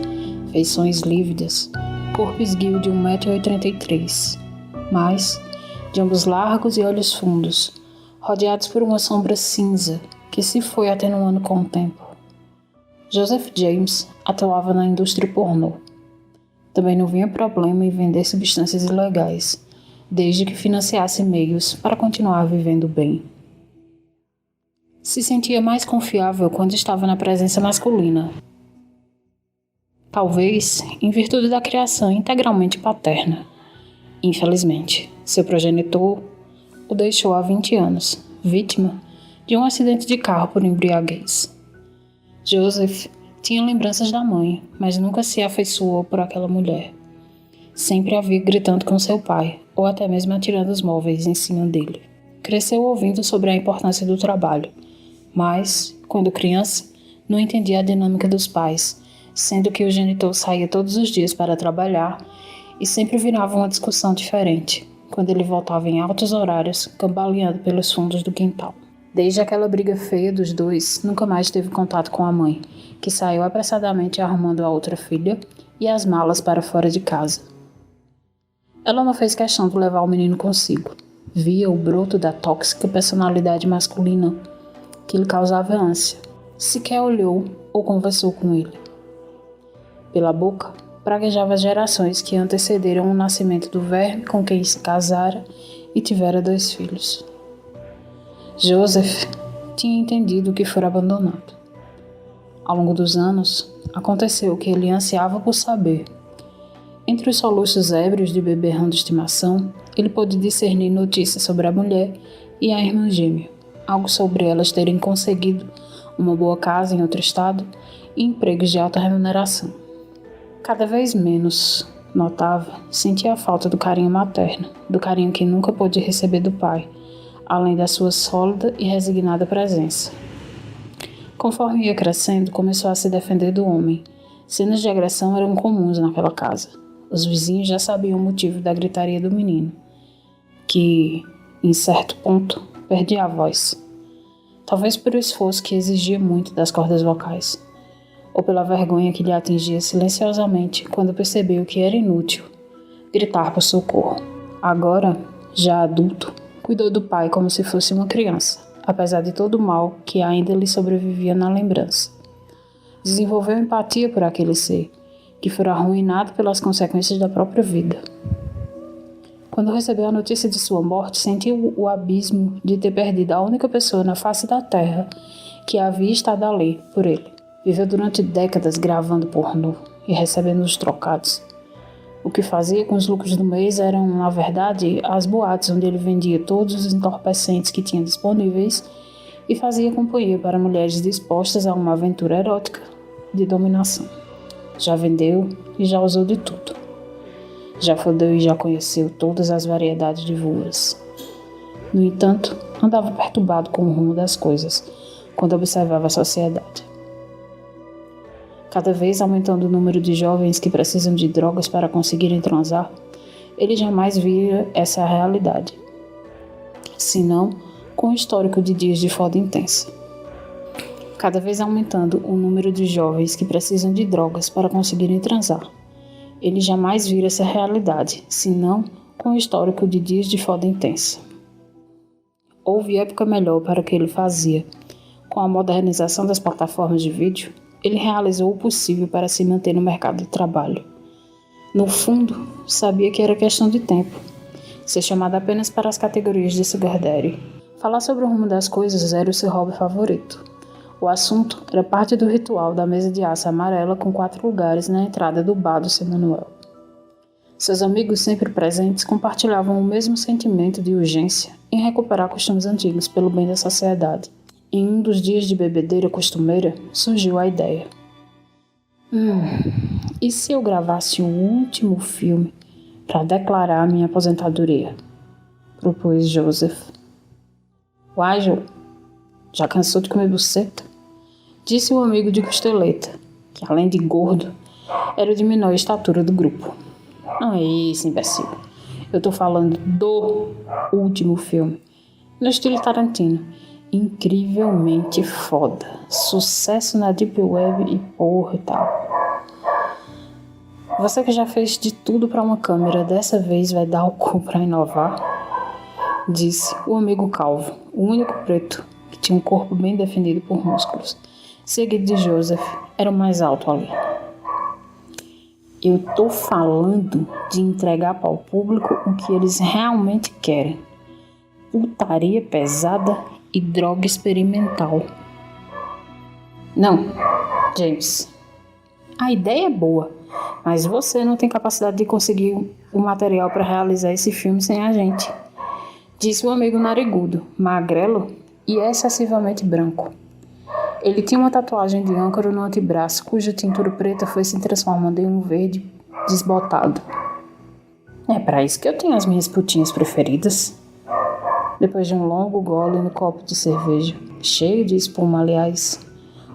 feições lívidas, corpo esguio de 1,83 m, mas de ombros largos e olhos fundos, rodeados por uma sombra cinza que se foi atenuando com o tempo. Joseph James atuava na indústria pornô. Também não via problema em vender substâncias ilegais, desde que financiasse meios para continuar vivendo bem. Se sentia mais confiável quando estava na presença masculina. Talvez em virtude da criação integralmente paterna. Infelizmente, seu progenitor o deixou há 20 anos, vítima de um acidente de carro por embriaguez. Joseph tinha lembranças da mãe, mas nunca se afeiçoou por aquela mulher. Sempre a via gritando com seu pai, ou até mesmo atirando os móveis em cima dele. Cresceu ouvindo sobre a importância do trabalho, mas, quando criança, não entendia a dinâmica dos pais, sendo que o genitor saía todos os dias para trabalhar e sempre virava uma discussão diferente, quando ele voltava em altos horários, cambaleando pelos fundos do quintal. Desde aquela briga feia dos dois, nunca mais teve contato com a mãe, que saiu apressadamente arrumando a outra filha e as malas para fora de casa. Ela não fez questão de levar o menino consigo. Via o broto da tóxica personalidade masculina que lhe causava ânsia. Sequer olhou ou conversou com ele. Pela boca, praguejava as gerações que antecederam o nascimento do verme com quem se casara e tivera 2 filhos. Joseph tinha entendido que fora abandonado. Ao longo dos anos, aconteceu que ele ansiava por saber. Entre os soluços ébrios de beberrão de estimação, ele pôde discernir notícias sobre a mulher e a irmã gêmea, algo sobre elas terem conseguido uma boa casa em outro estado e empregos de alta remuneração. Cada vez menos, notava, sentia a falta do carinho materno, do carinho que nunca pôde receber do pai, além da sua sólida e resignada presença. Conforme ia crescendo, começou a se defender do homem, Cenas de agressão eram comuns naquela casa. Os vizinhos já sabiam o motivo da gritaria do menino, que, em certo ponto, perdia a voz. Talvez por o esforço que exigia muito das cordas vocais, ou pela vergonha que lhe atingia silenciosamente quando percebeu que era inútil gritar por socorro. Agora, já adulto, cuidou do pai como se fosse uma criança, apesar de todo o mal que ainda lhe sobrevivia na lembrança. Desenvolveu empatia por aquele ser, que fora arruinado pelas consequências da própria vida. Quando recebeu a notícia de sua morte, sentiu o abismo de ter perdido a única pessoa na face da terra que havia estado ali por ele. Viveu durante décadas gravando pornô e recebendo os trocados. O que fazia com os lucros do mês eram, na verdade, as boates onde ele vendia todos os entorpecentes que tinha disponíveis e fazia companhia para mulheres dispostas a uma aventura erótica de dominação. Já vendeu e já usou de tudo. Já fodeu e já conheceu todas as variedades de voas. No entanto, andava perturbado com o rumo das coisas quando observava a sociedade. Cada vez aumentando o número de jovens que precisam de drogas para conseguirem transar, ele jamais via essa realidade, senão com o histórico de dias de foda intensa. Cada vez aumentando o número de jovens que precisam de drogas para conseguirem transar, ele jamais vira essa realidade, senão com o histórico de dias de foda intensa. Houve época melhor para o que ele fazia. Com a modernização das plataformas de vídeo, ele realizou o possível para se manter no mercado de trabalho. No fundo, sabia que era questão de tempo. Ser chamado apenas para as categorias de Sugar Daddy. Falar sobre o rumo das coisas era o seu hobby favorito. O assunto era parte do ritual da mesa de aço amarela com 4 lugares na entrada do bar do Seu Manuel. Seus amigos sempre presentes compartilhavam o mesmo sentimento de urgência em recuperar costumes antigos pelo bem da sociedade. Em um dos dias de bebedeira costumeira, surgiu a ideia. E se eu gravasse um último filme para declarar minha aposentadoria? Propôs Joseph. Uai, Joe, já cansou de comer buceta? Disse o amigo de costeleta, que além de gordo, era o de menor estatura do grupo. Não é isso, imbecil. Eu tô falando do último filme, no estilo Tarantino. Incrivelmente foda. Sucesso na Deep Web e porra e tal. Você que já fez de tudo pra uma câmera, dessa vez vai dar o cu pra inovar? Disse o amigo calvo, o único preto, que tinha um corpo bem definido por músculos. Seguido de Joseph, era o mais alto ali. Eu tô falando de entregar para o público o que eles realmente querem. Putaria pesada e droga experimental. Não, James. A ideia é boa, mas você não tem capacidade de conseguir o material para realizar esse filme sem a gente. Disse o amigo narigudo, magrelo e excessivamente branco. Ele tinha uma tatuagem de âncora no antebraço, cuja tintura preta foi se transformando em um verde desbotado. É para isso que eu tenho as minhas putinhas preferidas. Depois de um longo gole no copo de cerveja, cheio de espuma, aliás,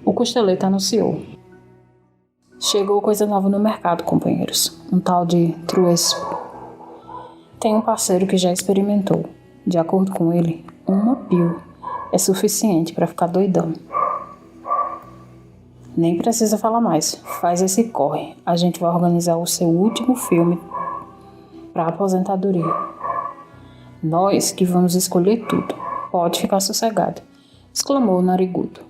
o costeleta anunciou. Chegou coisa nova no mercado, companheiros. Um tal de Truesco. Tem um parceiro que já experimentou. De acordo com ele, uma pílula é suficiente para ficar doidão. Nem precisa falar mais. Faz esse corre. A gente vai organizar o seu último filme para aposentadoria. Nós que vamos escolher tudo. Pode ficar sossegado, exclamou o narigudo.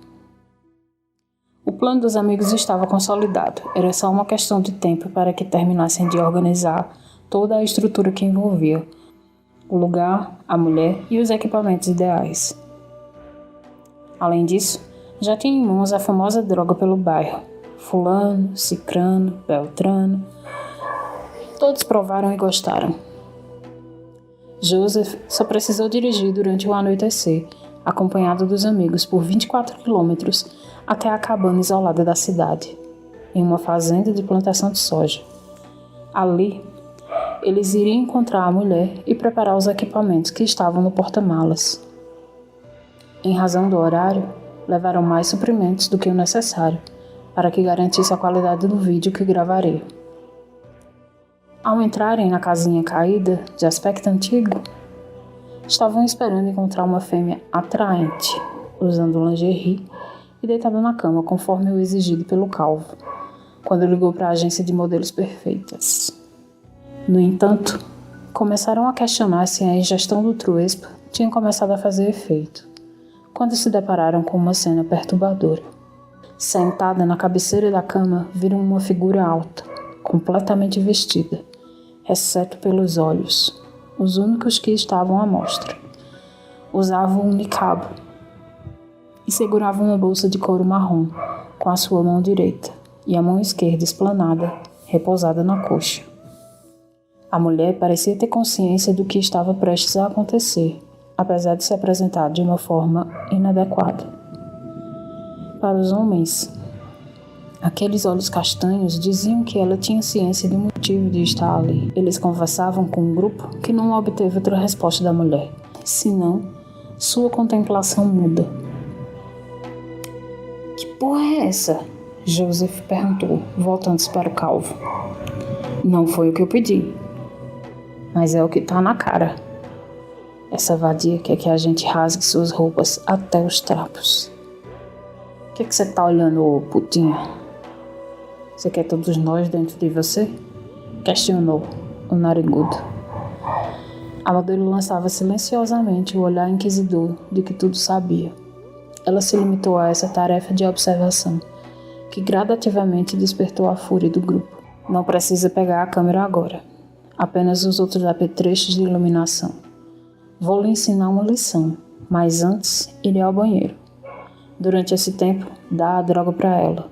O plano dos amigos estava consolidado. Era só uma questão de tempo para que terminassem de organizar toda a estrutura que envolvia o lugar, a mulher e os equipamentos ideais. Além disso, já tinha em mãos a famosa droga pelo bairro. Fulano, Cicrano, Beltrano. Todos provaram e gostaram. Joseph só precisou dirigir durante o anoitecer, acompanhado dos amigos por 24 quilômetros até a cabana isolada da cidade, em uma fazenda de plantação de soja. Ali, eles iriam encontrar a mulher e preparar os equipamentos que estavam no porta-malas. Em razão do horário, levaram mais suprimentos do que o necessário, para que garantisse a qualidade do vídeo que gravaria. Ao entrarem na casinha caída, de aspecto antigo, estavam esperando encontrar uma fêmea atraente, usando lingerie e deitada na cama, conforme o exigido pelo calvo, quando ligou para a agência de modelos perfeitas. No entanto, começaram a questionar se a ingestão do Truespa tinha começado a fazer efeito, quando se depararam com uma cena perturbadora. Sentada na cabeceira da cama, viram uma figura alta, completamente vestida, exceto pelos olhos, os únicos que estavam à mostra. Usava um niqab e segurava uma bolsa de couro marrom com a sua mão direita e a mão esquerda esplanada, repousada na coxa. A mulher parecia ter consciência do que estava prestes a acontecer, apesar de se apresentar de uma forma inadequada. Para os homens, aqueles olhos castanhos diziam que ela tinha ciência do motivo de estar ali. Eles conversavam com um grupo que não obteve outra resposta da mulher, senão sua contemplação muda. Que porra é essa? Joseph perguntou, voltando-se para o calvo. Não foi o que eu pedi, mas é o que tá na cara. Essa vadia quer que a gente rasgue suas roupas até os trapos. O que você tá olhando, ô putinha? Você quer todos nós dentro de você? Questionou o narigudo. A modelo lançava silenciosamente o olhar inquisidor de que tudo sabia. Ela se limitou a essa tarefa de observação, que gradativamente despertou a fúria do grupo. Não precisa pegar a câmera agora. Apenas os outros apetrechos de iluminação. Vou lhe ensinar uma lição, mas antes irei ao banheiro. Durante esse tempo, dá a droga para ela.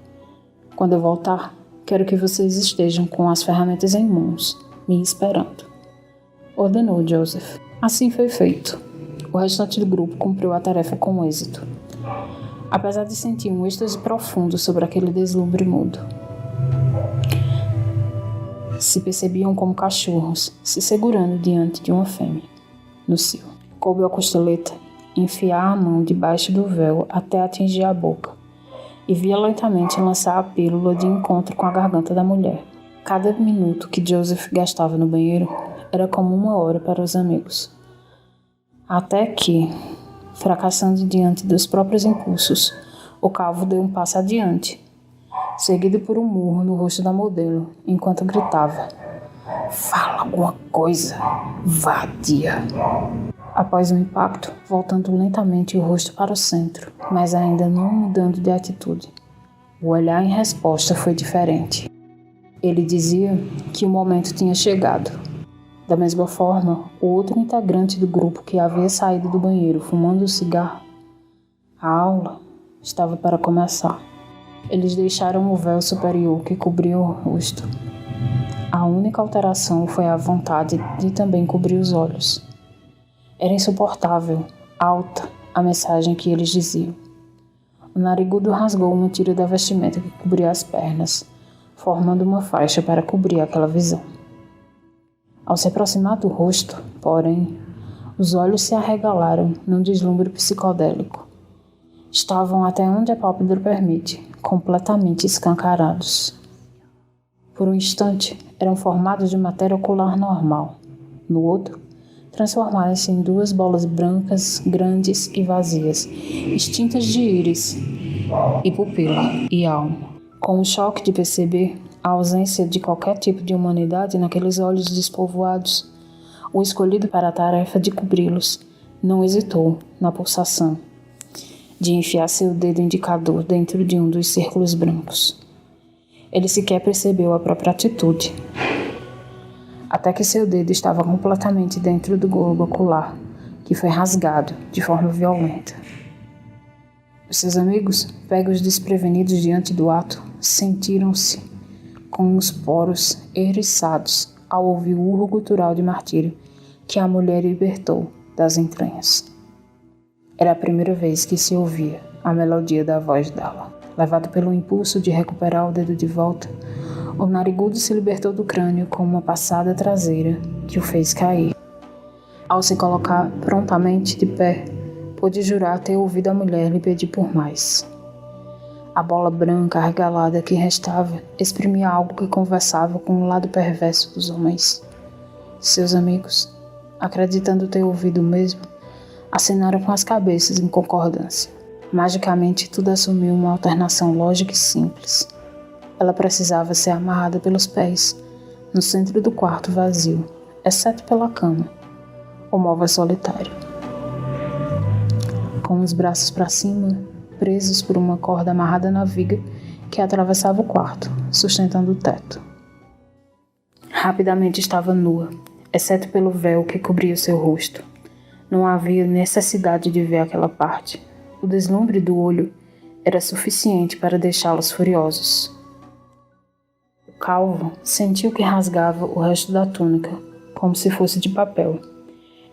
Quando eu voltar, quero que vocês estejam com as ferramentas em mãos, me esperando. Ordenou Joseph. Assim foi feito. O restante do grupo cumpriu a tarefa com êxito, apesar de sentir um êxtase profundo sobre aquele deslumbre mudo. Se percebiam como cachorros, se segurando diante de uma fêmea. No cio, coube a costeleta enfiar a mão debaixo do véu até atingir a boca e violentamente lançar a pílula de encontro com a garganta da mulher. Cada minuto que Joseph gastava no banheiro era como 1 hora para os amigos. Até que, fracassando diante dos próprios impulsos, o calvo deu um passo adiante, seguido por um murro no rosto da modelo, enquanto gritava: "Fala alguma coisa, vadia!" Após o impacto, voltando lentamente o rosto para o centro, mas ainda não mudando de atitude. O olhar em resposta foi diferente. Ele dizia que o momento tinha chegado. Da mesma forma, o outro integrante do grupo que havia saído do banheiro fumando um cigarro. A aula estava para começar. Eles deixaram o véu superior que cobria o rosto. A única alteração foi a vontade de também cobrir os olhos. Era insuportável, alta, a mensagem que eles diziam. O narigudo rasgou uma tira da vestimenta que cobria as pernas, formando uma faixa para cobrir aquela visão. Ao se aproximar do rosto, porém, os olhos se arregalaram num deslumbre psicodélico. Estavam até onde a pálpebra permite, completamente escancarados. Por um instante, eram formados de matéria ocular normal. No outro, transformaram-se em 2 bolas brancas, grandes e vazias, extintas de íris e pupila e alma. Com o choque de perceber a ausência de qualquer tipo de humanidade naqueles olhos despovoados, o escolhido para a tarefa de cobri-los não hesitou na pulsação de enfiar seu dedo indicador dentro de um dos círculos brancos. Ele sequer percebeu a própria atitude, até que seu dedo estava completamente dentro do globo ocular, que foi rasgado de forma violenta. Os seus amigos, pegos desprevenidos diante do ato, sentiram-se com os poros eriçados ao ouvir o urro gutural de martírio que a mulher libertou das entranhas. Era a primeira vez que se ouvia a melodia da voz dela. Levado pelo impulso de recuperar o dedo de volta, o narigudo se libertou do crânio com uma passada traseira que o fez cair. Ao se colocar prontamente de pé, pôde jurar ter ouvido a mulher lhe pedir por mais. A bola branca arregalada que restava exprimia algo que conversava com o lado perverso dos homens. Seus amigos, acreditando ter ouvido o mesmo, acenaram com as cabeças em concordância. Magicamente, tudo assumiu uma alternação lógica e simples. Ela precisava ser amarrada pelos pés, no centro do quarto vazio, exceto pela cama, o móvel solitário. Com os braços para cima, presos por uma corda amarrada na viga que atravessava o quarto, sustentando o teto. Rapidamente estava nua, exceto pelo véu que cobria o seu rosto. Não havia necessidade de ver aquela parte. O deslumbre do olho era suficiente para deixá-los furiosos. O calvo sentiu que rasgava o resto da túnica, como se fosse de papel.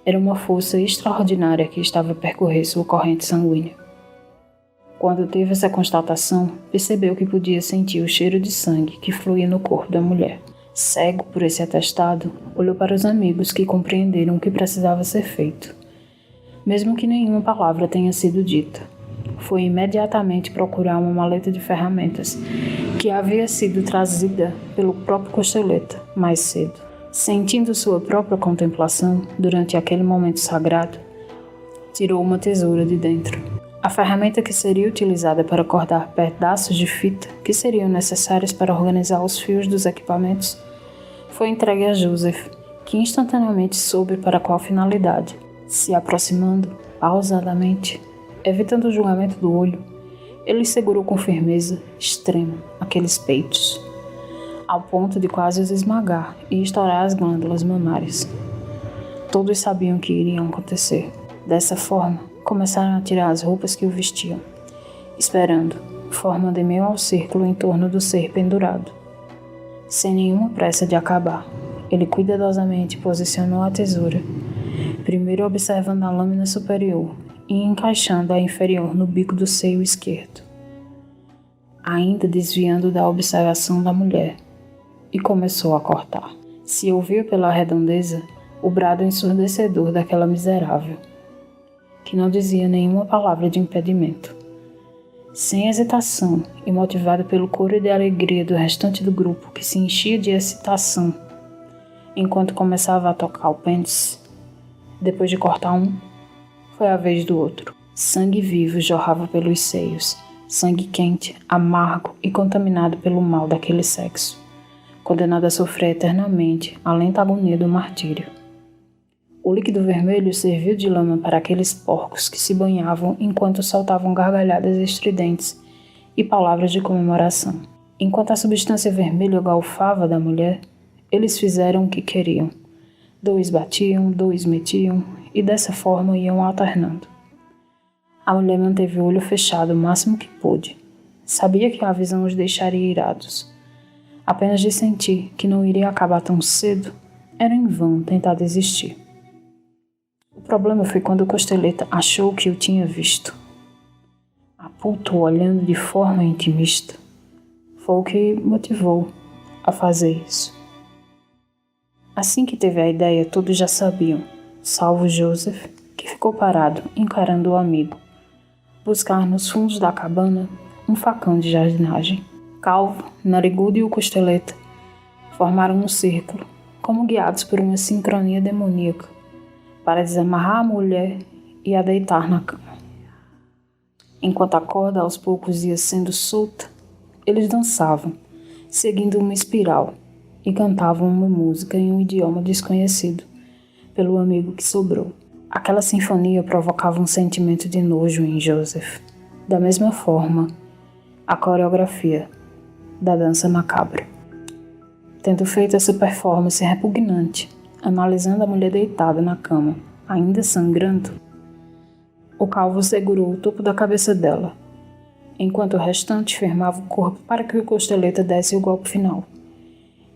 Era uma força extraordinária que estava a percorrer sua corrente sanguínea. Quando teve essa constatação, percebeu que podia sentir o cheiro de sangue que fluía no corpo da mulher. Cego por esse atestado, olhou para os amigos que compreenderam o que precisava ser feito. Mesmo que nenhuma palavra tenha sido dita, foi imediatamente procurar uma maleta de ferramentas que havia sido trazida pelo próprio Costeleta mais cedo. Sentindo sua própria contemplação durante aquele momento sagrado, tirou uma tesoura de dentro. A ferramenta que seria utilizada para cortar pedaços de fita que seriam necessários para organizar os fios dos equipamentos foi entregue a Joseph, que instantaneamente soube para qual finalidade. Se aproximando, pausadamente, evitando o julgamento do olho, ele segurou com firmeza extrema aqueles peitos, ao ponto de quase os esmagar e estourar as glândulas mamárias. Todos sabiam o que iria acontecer. Dessa forma, começaram a tirar as roupas que o vestiam, esperando, formando em meio ao círculo em torno do ser pendurado. Sem nenhuma pressa de acabar, ele cuidadosamente posicionou a tesoura, primeiro observando a lâmina superior e encaixando a inferior no bico do seio esquerdo, ainda desviando da observação da mulher, e começou a cortar. Se ouviu pela redondeza o brado ensurdecedor daquela miserável, que não dizia nenhuma palavra de impedimento. Sem hesitação e motivado pelo coro de alegria do restante do grupo que se enchia de excitação enquanto começava a tocar o pêndice, depois de cortar um, foi a vez do outro. Sangue vivo jorrava pelos seios, sangue quente, amargo e contaminado pelo mal daquele sexo, condenado a sofrer eternamente a lenta agonia do martírio. O líquido vermelho serviu de lama para aqueles porcos que se banhavam enquanto soltavam gargalhadas estridentes e palavras de comemoração. Enquanto a substância vermelha galfava da mulher, eles fizeram o que queriam. 2 batiam, 2 metiam, e dessa forma iam alternando. A mulher manteve o olho fechado o máximo que pôde. Sabia que a visão os deixaria irados. Apenas de sentir que não iria acabar tão cedo, era em vão tentar desistir. O problema foi quando o Costeleta achou que o tinha visto. Aputo olhando de forma intimista. Foi o que motivou a fazer isso. Assim que teve a ideia, todos já sabiam, salvo Joseph, que ficou parado, encarando o amigo, buscar nos fundos da cabana um facão de jardinagem. Calvo, Narigudo e o Costeleta formaram um círculo, como guiados por uma sincronia demoníaca, para desamarrar a mulher e a deitar na cama. Enquanto a corda aos poucos ia sendo solta, eles dançavam, seguindo uma espiral, e cantavam uma música em um idioma desconhecido pelo amigo que sobrou. Aquela sinfonia provocava um sentimento de nojo em Joseph. Da mesma forma, a coreografia da dança macabra. Tendo feito essa performance repugnante, analisando a mulher deitada na cama, ainda sangrando, o calvo segurou o topo da cabeça dela, enquanto o restante firmava o corpo para que o Costeleta desse o golpe final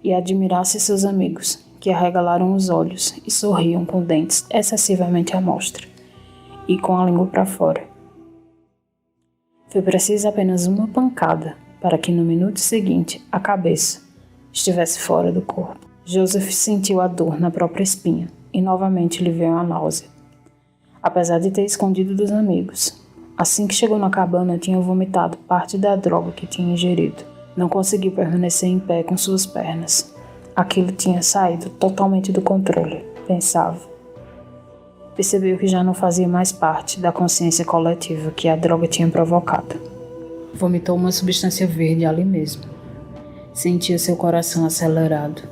e admirasse seus amigos, que arregalaram os olhos e sorriam com dentes excessivamente à mostra e com a língua para fora. Foi preciso apenas uma pancada para que no minuto seguinte a cabeça estivesse fora do corpo. Joseph sentiu a dor na própria espinha e novamente lhe veio a náusea. Apesar de ter escondido dos amigos, Assim que chegou na cabana, tinha vomitado parte da droga que tinha ingerido. Não conseguiu permanecer em pé com suas pernas. Aquilo tinha saído totalmente do controle, pensava. Percebeu que já não fazia mais parte da consciência coletiva que a droga tinha provocado. Vomitou uma substância verde ali mesmo. Sentia seu coração acelerado.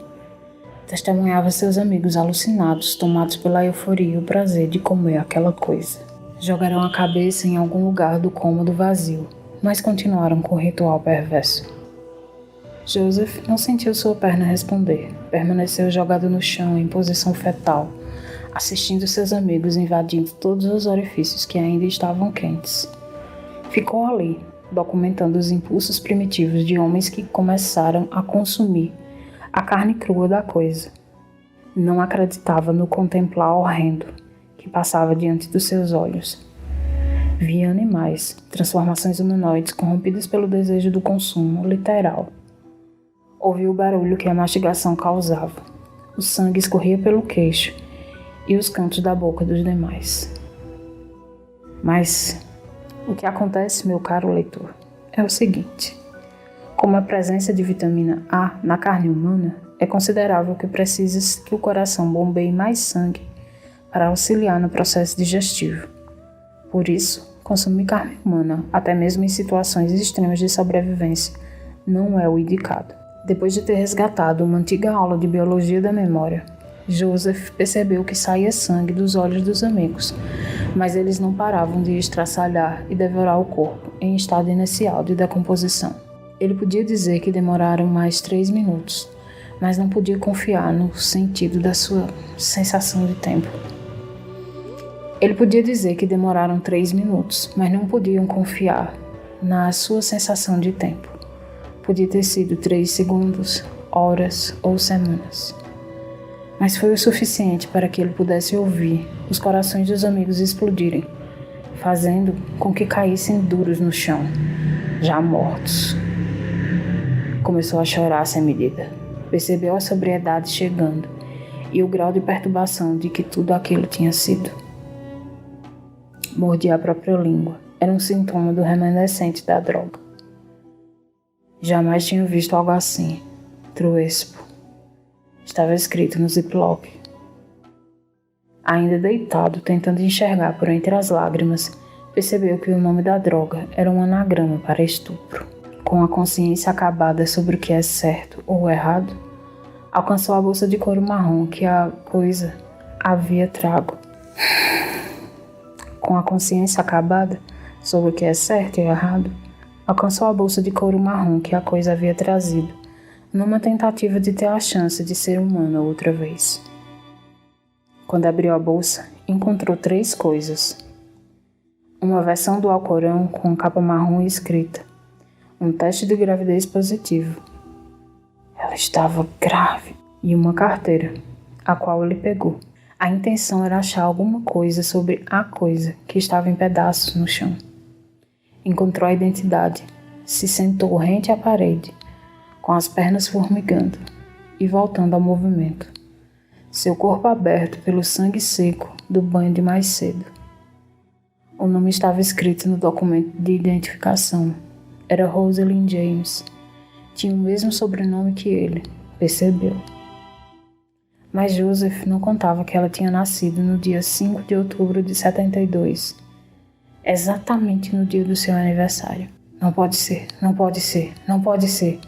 Testemunhava seus amigos alucinados, tomados pela euforia e o prazer de comer aquela coisa. Jogaram a cabeça em algum lugar do cômodo vazio, mas continuaram com o ritual perverso. Joseph não sentiu sua perna responder. Permaneceu jogado no chão em posição fetal, assistindo seus amigos invadindo todos os orifícios que ainda estavam quentes. Ficou ali, documentando os impulsos primitivos de homens que começaram a consumir a carne crua da coisa. Não acreditava no contemplar horrendo que passava diante dos seus olhos. Via animais, transformações humanoides corrompidas pelo desejo do consumo literal. Ouviu o barulho que a mastigação causava. O sangue escorria pelo queixo e os cantos da boca dos demais. Mas o que acontece, meu caro leitor, é o seguinte. Como a presença de vitamina A na carne humana, é considerável que precisa que o coração bombeie mais sangue para auxiliar no processo digestivo. Por isso, consumir carne humana, até mesmo em situações extremas de sobrevivência, não é o indicado. Depois de ter resgatado uma antiga aula de biologia da memória, Joseph percebeu que saía sangue dos olhos dos amigos, mas eles não paravam de estraçalhar e devorar o corpo em estado inicial de decomposição. Ele podia dizer que demoraram mais 3 minutos, mas não podia confiar no sentido da sua sensação de tempo. Ele podia dizer que demoraram 3 minutos, mas não podiam confiar na sua sensação de tempo. Podia ter sido 3 segundos, horas ou semanas. Mas foi o suficiente para que ele pudesse ouvir os corações dos amigos explodirem, fazendo com que caíssem duros no chão, já mortos. Começou a chorar sem medida. Percebeu a sobriedade chegando e o grau de perturbação de que tudo aquilo tinha sido. Mordia a própria língua. Era um sintoma do remanescente da droga. Jamais tinha visto algo assim. Truespo. Estava escrito no ziplock. Ainda deitado, tentando enxergar por entre as lágrimas, percebeu que o nome da droga era um anagrama para estupro. Com a consciência acabada sobre o que é certo ou errado, alcançou a bolsa de couro marrom que a coisa havia trago. Com a consciência acabada sobre o que é certo e errado, alcançou a bolsa de couro marrom que a coisa havia trazido, numa tentativa de ter a chance de ser humano outra vez. Quando abriu a bolsa, encontrou 3 coisas. Uma versão do Alcorão com capa marrom escrita: um teste de gravidez positivo. Ela estava grávida. E uma carteira, a qual ele pegou. A intenção era achar alguma coisa sobre a coisa que estava em pedaços no chão. Encontrou a identidade, se sentou rente à parede, com as pernas formigando e voltando ao movimento. Seu corpo aberto pelo sangue seco do banho de mais cedo. O nome estava escrito no documento de identificação. Era Rosalind James. Tinha o mesmo sobrenome que ele, percebeu. Mas Joseph não contava que ela tinha nascido no dia 5 de outubro de 72, exatamente no dia do seu aniversário. Não pode ser, não pode ser, não pode ser.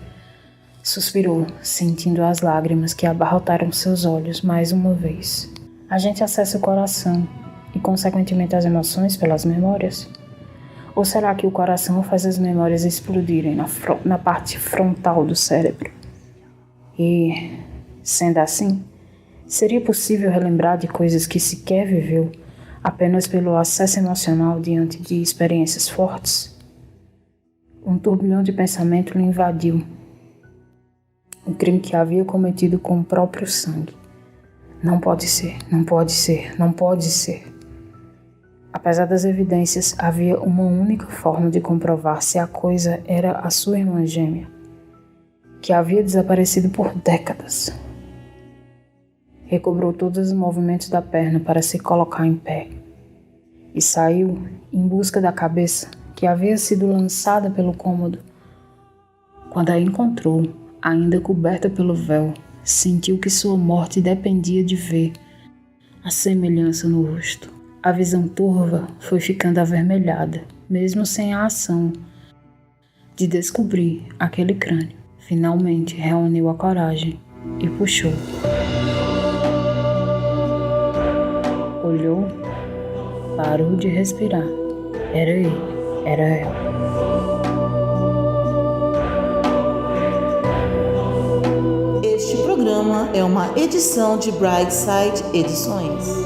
Suspirou, sentindo as lágrimas que abarrotaram seus olhos mais uma vez. A gente acessa o coração e, consequentemente, as emoções pelas memórias? Ou será que o coração faz as memórias explodirem na parte frontal do cérebro? E, sendo assim, seria possível relembrar de coisas que sequer viveu apenas pelo acesso emocional diante de experiências fortes? Um turbilhão de pensamento lhe invadiu. O crime que havia cometido com o próprio sangue. Não pode ser, não pode ser, não pode ser. Apesar das evidências, havia uma única forma de comprovar se a coisa era a sua irmã gêmea, que havia desaparecido por décadas. Recobrou todos os movimentos da perna para se colocar em pé. e saiu em busca da cabeça que havia sido lançada pelo cômodo. Quando a encontrou, ainda coberta pelo véu, sentiu que sua morte dependia de ver a semelhança no rosto. A visão turva foi ficando avermelhada, mesmo sem a ação de descobrir aquele crânio. Finalmente reuniu a coragem e puxou. Olhou, parou de respirar. Era ele, era ela. Este programa é uma edição de Brightside Edições.